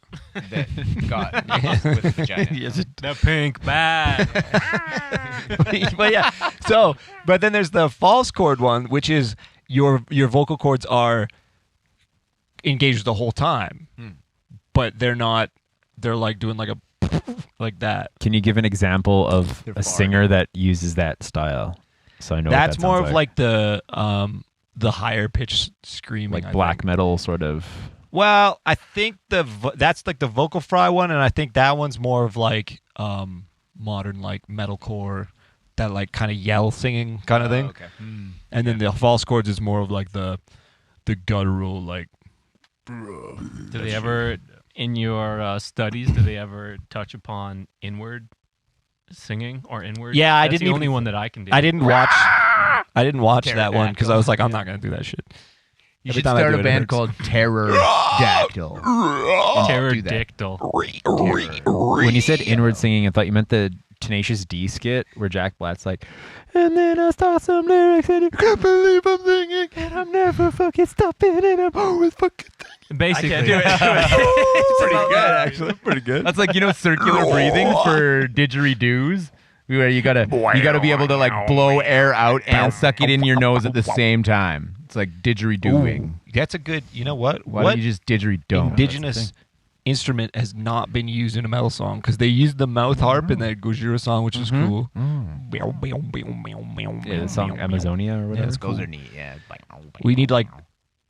that got with a vagina. Yes, it- The pink bat. but yeah. So, but then there's the false chord one, which is your vocal cords are engaged the whole time, but they're not. They're like doing like a like that. Can you give an example of They're a singer that uses that style? So I know That's what that more sounds of like the higher pitch screaming, like I black think. metal sort of. Well, I think that's like the vocal fry one, and I think that one's more of like modern like metalcore, that like kind of yell singing kind of thing. Okay. And then the false chords is more of like the guttural like. Do they ever, in your studies, do they ever touch upon inward singing or inward? Yeah, I That's didn't the even- only one that I can do. I didn't watch that one because I was like, I'm not gonna do that shit. You Every should time I start do a it, it band hurts. called Terror-Dactyl. do that. Pterodactyl. When you said inward singing, I thought you meant the Tenacious D skit where Jack Black's like, and then I start some lyrics and you can't believe I'm singing and I'm never fucking stopping and I'm always fucking thinking. Basically, It's pretty good, actually. Pretty good. That's like, circular breathing for didgeridoos, where you gotta be able to like blow air out and suck it in your nose at the same time. It's like didgeridooing. That's a good. You know what? Why what don't you just didgeridoo? indigenous instrument has not been used in a metal song? Because they used the mouth harp in that Gojira song, which is cool. Yeah, the song Amazonia or whatever. it's cool. Those are neat. Yeah. We need like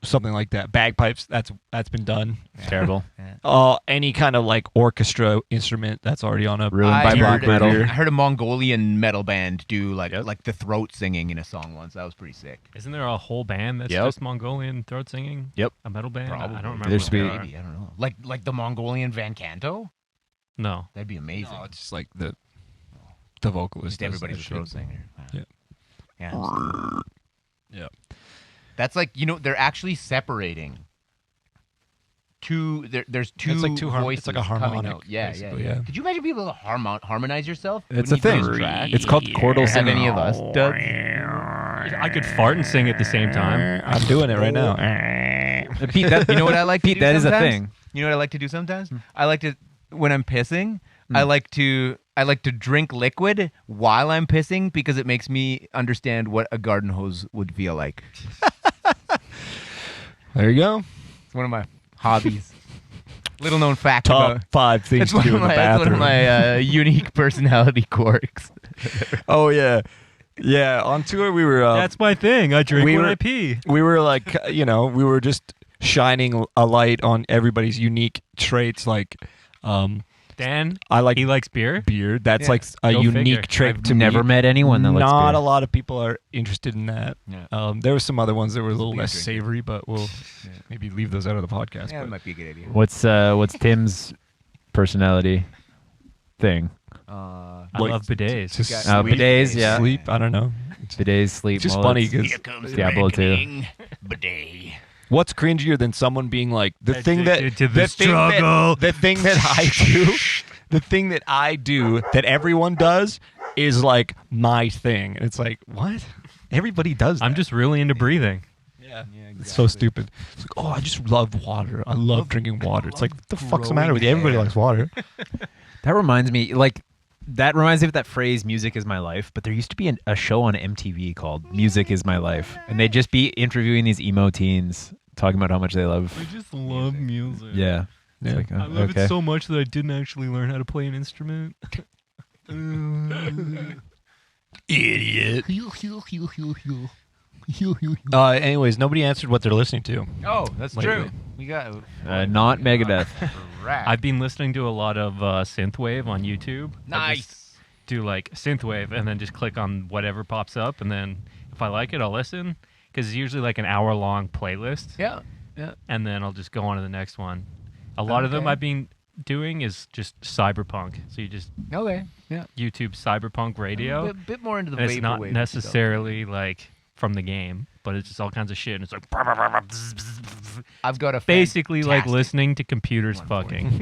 something like that. Bagpipes. That's been done. Terrible. Any kind of like orchestra instrument that's already on a Ruined by I black heard- metal. I heard a Mongolian metal band do like the throat singing in a song once. That was pretty sick. isn't there a whole band that's Yep. just Mongolian throat singing? Yep. A metal band? I Probably. don't remember. There what should they be- are. Maybe, I don't know. Like the Mongolian Van Canto? No. That'd be amazing. No, it's just like the vocalist. Just everybody's a does that throat shit. singer. Yeah. Yeah. Yeah. That's like, they're actually separating two. There's two. It's like two voices it's like a coming harmonic. out. Yeah, basically, yeah. Could you imagine being able to harmonize yourself? It's Wouldn't a you do thing. this track? It's called chordal Have singing. any of us done? I could fart and sing at the same time. I'm doing it right now. Pete, that, You know what I like to Pete, do that is a sometimes? thing. You know what I like to do sometimes? I like to, when I'm pissing, I like to drink liquid while I'm pissing because it makes me understand what a garden hose would feel like. There you go. It's one of my hobbies. Little known fact Top about. 5 things It's to one do of in the my, it's one bathroom. of my unique personality quirks. Oh yeah, yeah. On tour we were. That's my thing. I drink we when were- I pee. we were like, we were just shining a light on everybody's unique traits. Like, Dan, I like he likes beer. beard. That's Yeah. like a Go unique figure. trait I've to never me. met anyone that likes Not beer. a lot of people are interested in that. Yeah. There were some other ones that were a little beer less drinker. savory, but we'll maybe leave those out of the podcast. Yeah, that but might be a good idea. What's Tim's personality thing? I Like, love bidets. just Got- sleep, bidets, yeah. sleep. I don't know. Today's sleep. It's just well, funny it's- because comes Diablo 2. reckoning, bidet. what's cringier than someone being like the thing that Addicted to the thing that- struggle. the thing that I do, the thing that I do that everyone does is like my thing. And it's like, what? Everybody does that. I'm just really into breathing. yeah. It's so stupid. It's like, oh, I just love water. I love drinking water. It's like, what the fuck's the matter with you? Everybody likes water. That reminds me, that reminds me of that phrase, music is my life. But there used to be a show on MTV called Music is My Life. And they'd just be interviewing these emo teens, talking about how much they love. I just love music. Yeah. It's Yeah. like, I love okay. it so much that I didn't actually learn how to play an instrument. Idiot. Anyways, nobody answered what they're listening to. Oh, that's Lately. true. We got Not Megadeth. right. I've been listening to a lot of synthwave on YouTube. I just Nice. do like synthwave and then just click on whatever pops up, and then if I like it, I'll listen. Because it's usually like an hour-long playlist, Yeah. Yeah. and then I'll just go on to the next one. A lot of them Okay. I've been doing is just cyberpunk. So you just Okay. Yeah. YouTube cyberpunk radio. A bit more into the And it's not vaporwave necessarily like from the game, but it's just all kinds of shit. And it's like stuff. I've got a basically like fantastic listening to computers one for you. fucking.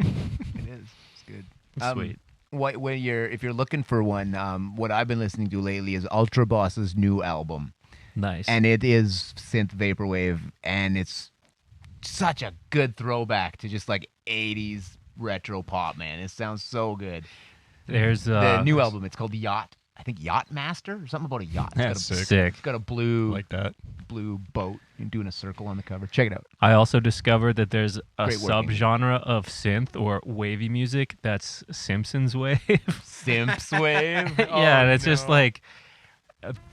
It is. It's good. Sweet. If you're looking for one, what I've been listening to lately is Ultra Boss's new album, Nice. and it is synth vaporwave, and it's such a good throwback to just like 80s retro pop, man. It sounds so good. There's The new album, it's called Yacht. I think Yacht Master or something about a yacht. Yeah, It's got a, sick. it's got a blue like that. blue boat and doing a circle on the cover. Check it out. I also discovered that there's a Great working. subgenre of synth or wavy music that's Simpsons wave. Simps wave. Yeah, and it's just no. like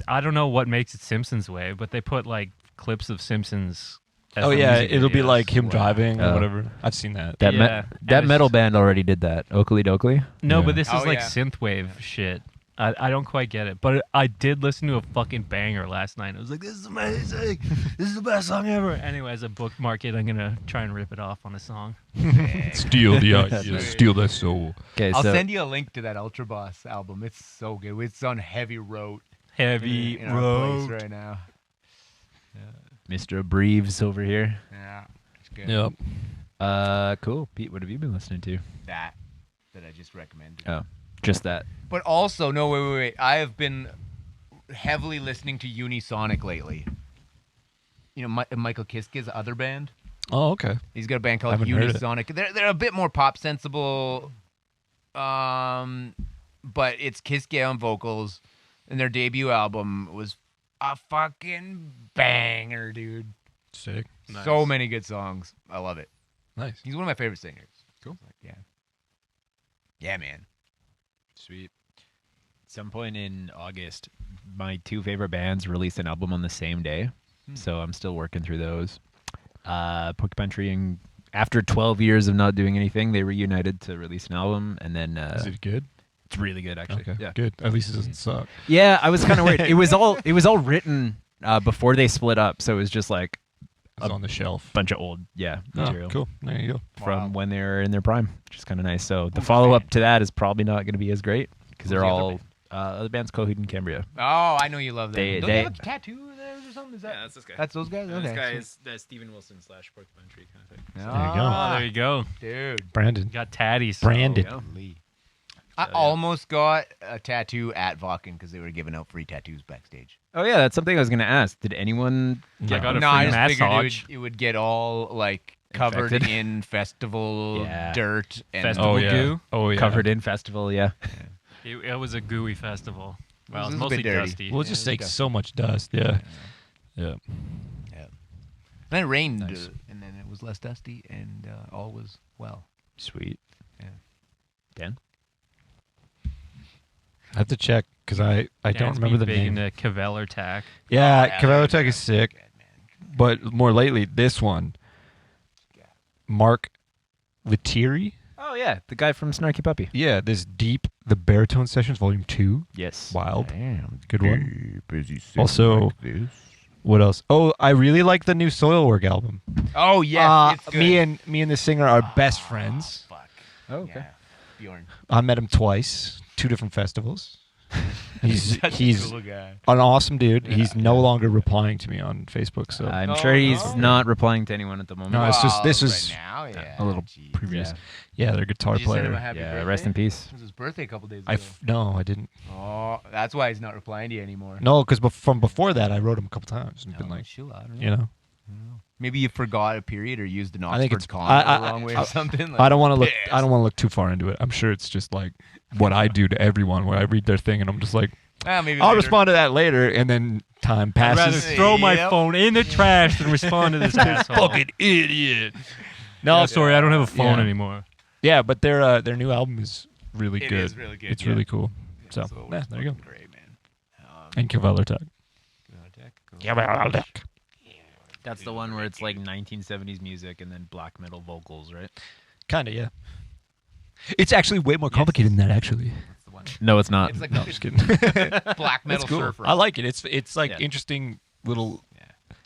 I don't know what makes it Simpsons wave, but they put like clips of Simpsons. As Oh the yeah, music it'll be videos. like him Wow. driving or Oh. whatever. I've seen that. That Yeah, that and metal it's- band already did that. Oakley Dokley. No, Yeah. but this is Oh, like yeah. synthwave shit. I don't quite get it, but I did listen to a fucking banger last night. I was like, "This is amazing! This is the best song ever!" Anyway, as a bookmark it, I'm gonna try and rip it off on a song. Steal the idea, steal that soul. Okay, I'll so send you a link to that Ultra Boss album. It's so good. It's on Heavy Road Heavy in our road. place right now. Mr. Breves over here. Yeah, it's good. Yep. Cool. Pete, what have you been listening to? That I just recommended. Oh, just that. But also, no, wait. I have been heavily listening to Unisonic lately. You know, Michael Kiska's other band. Oh, okay. He's got a band called Haven't heard it. Unisonic. They're a bit more pop sensible, but it's Kiske on vocals, and their debut album was a fucking banger, dude. Sick. So many good songs. I love it. Nice. He's one of my favorite singers. Cool. Yeah. Yeah, man. Sweet. At some point in August, my two favorite bands released an album on the same day, so I'm still working through those. Porcupine Tree, and after 12 years of not doing anything, they reunited to release an album, and then Is it good? it's really good actually. Okay. Yeah. Good. At least it doesn't suck. Yeah, I was kind of worried. It was all written before they split up, so it was just like It's on the shelf. bunch of old material Oh, cool. There you go. from Wow. when they were in their prime, which is kind of nice. So the Who's follow the up band? to that is probably not going to be as great because they're Who's the other all band? the band's Coheed and Cambria. Oh, I know you love them. They- Don't they- they have a tattoo there or something? Is that? that's this guy. That's those guys. Okay. is the Steven Wilson / Porcupine Tree kind of thing. There you go. Oh, there you go. dude. Brandon. Got tatties. Brandon. Yeah. Lee. I yeah. almost got a tattoo at Vakken because they were giving out free tattoos backstage. Oh yeah, that's something I was going to ask. Did anyone? I got a No, I free just figured massage. it would get all like covered Infected. in festival Yeah. dirt and Festival Oh yeah. goo? Oh yeah. Covered in festival, yeah. It was a gooey festival. Well, This it's is a mostly bit dirty. dusty. Well, it just Yeah, takes it's so much dust. Yeah. Yeah. Then it rained, Nice. and then it was less dusty, and all was well. Sweet. Yeah. Dan? I have to check because I don't Dan's remember the big name. into Caveller tack. Yeah, Oh, Cavello they're Tech is sick, good, man. but more lately, this one, Mark Lettieri. Oh yeah, the guy from Snarky Puppy. Yeah, this deep, the baritone sessions, volume 2. Yes. Wild. Damn, Good one. busy Also- this. What else? Oh, I really like the new Soilwork album. Oh yes, it's good. Me and the singer are best friends. Fuck. Oh, okay. Yeah. Bjorn. I met him twice, 2 different festivals. He's Such a he's cool guy. an awesome dude. Yeah. He's no longer replying to me on Facebook, so I'm Oh, sure he's no? not replying to anyone at the moment. No, it's just- this Well, is right now, yeah, a little geez. previous. Yeah. Yeah, their guitar Did you send him a player. happy Yeah, birthday? rest in peace. It was his birthday a couple days ago. No, I didn't. Oh, that's why he's not replying to you anymore. No, because from before that, I wrote him a couple times and been like, chill out. I don't you know, Maybe you forgot a period or used an I think Oxford it's- comma I- the wrong way I- or something. I don't want to look. pissed. I don't want to look too far into it. I'm sure it's just like what I do to everyone, where I read their thing and I'm just like, Maybe I'll later. respond to that later, and then time I'd rather passes. throw my Yep. phone in the trash than respond to this asshole. Fucking idiot. No, No, sorry, I don't have a phone Yeah. anymore. yeah, but their new album is really It good. is really good, It's yeah. really cool. So, So yeah, it's there you go. fucking Great, man. And Cavello Tech. Cool. That's the one where it's like 1970s music and then black metal vocals, right? Kind of, yeah. It's actually way more complicated than that. Actually, That's the one. No, it's not. It's like no, I'm just kidding. black metal It's cool. surfer. I like it. It's like Yeah. interesting little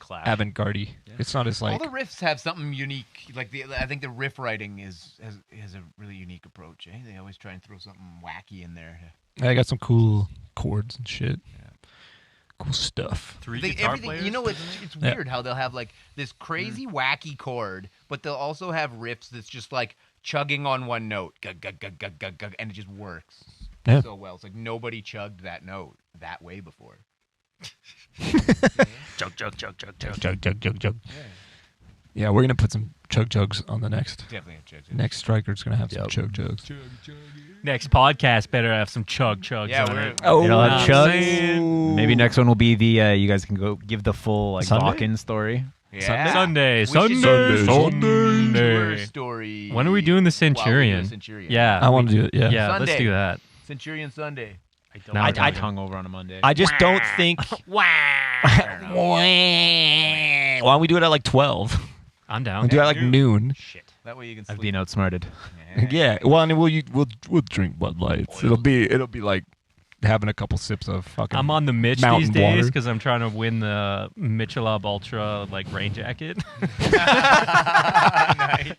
Clash. avant-garde. It's not as like All the riffs have something unique. Like I think the riff writing has a really unique approach. Eh? They always try and throw something wacky in there. I got some cool chords and shit. Cool stuff. Three They, guitar everything, players. you know, it's Yeah. weird how they'll have like this crazy wacky chord, but they'll also have riffs that's just like chugging on one note, gug, gug, gug, gug, gug, gug, and it just works Yeah. so well. It's like nobody chugged that note that way before. Chug, chug, chug, chug, chug. Chug, chug, chug, chug. Yeah, we're gonna put some chug chugs on the next. Definitely a chug. Next striker's gonna have some chug chugs. Next podcast better have some chug chugs Yeah, on we're it. It'll have I'm chugs. saying. Maybe next one will be the you guys can go give the full like Sunday? Dawkins story. Yeah. Sunday. We should do Sunday. Tour story. When are we doing the while we do Centurion? Centurion. Yeah. I want to do it. Yeah. Yeah, let's Sunday. do that. Centurion Sunday. I don't No, want I- my tongue over on a Monday. I just don't think. Why don't we do it at like 12? I'm down. We'll do it at like noon. Shit. That way you can I've sleep. been outsmarted. Yeah. Well, and we'll drink Bud Lights. It'll be like having a couple sips of fucking. I'm on the Mitch mountain these days water. because I'm trying to win the Michelob Ultra like rain jacket.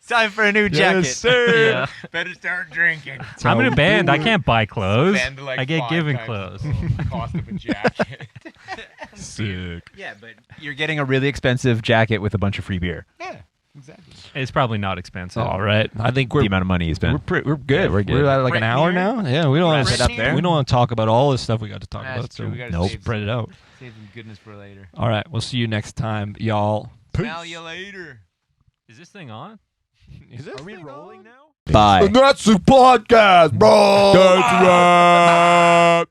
Time for a new Yes, sir. yeah. Better start drinking. I'm in a band. I can't buy clothes. Spend, like, I get 5 given times clothes. the cost of a jacket. Sick. Yeah, but you're getting a really expensive jacket with a bunch of free beer. Yeah, exactly. It's probably not expensive. All right. I think The amount of money you spend. we're good. we're good. We're at like an Right hour here? now. Yeah, we don't want Right to up there? We don't want to talk about all the stuff we got to talk That's about. true. So We gotta nope. save Spread it out. Save some goodness for later. All right. We'll see you next time, y'all. Smell you later. Is this thing on? Is this Are we thing rolling on? now? Bye. That's the podcast, bro. That's right.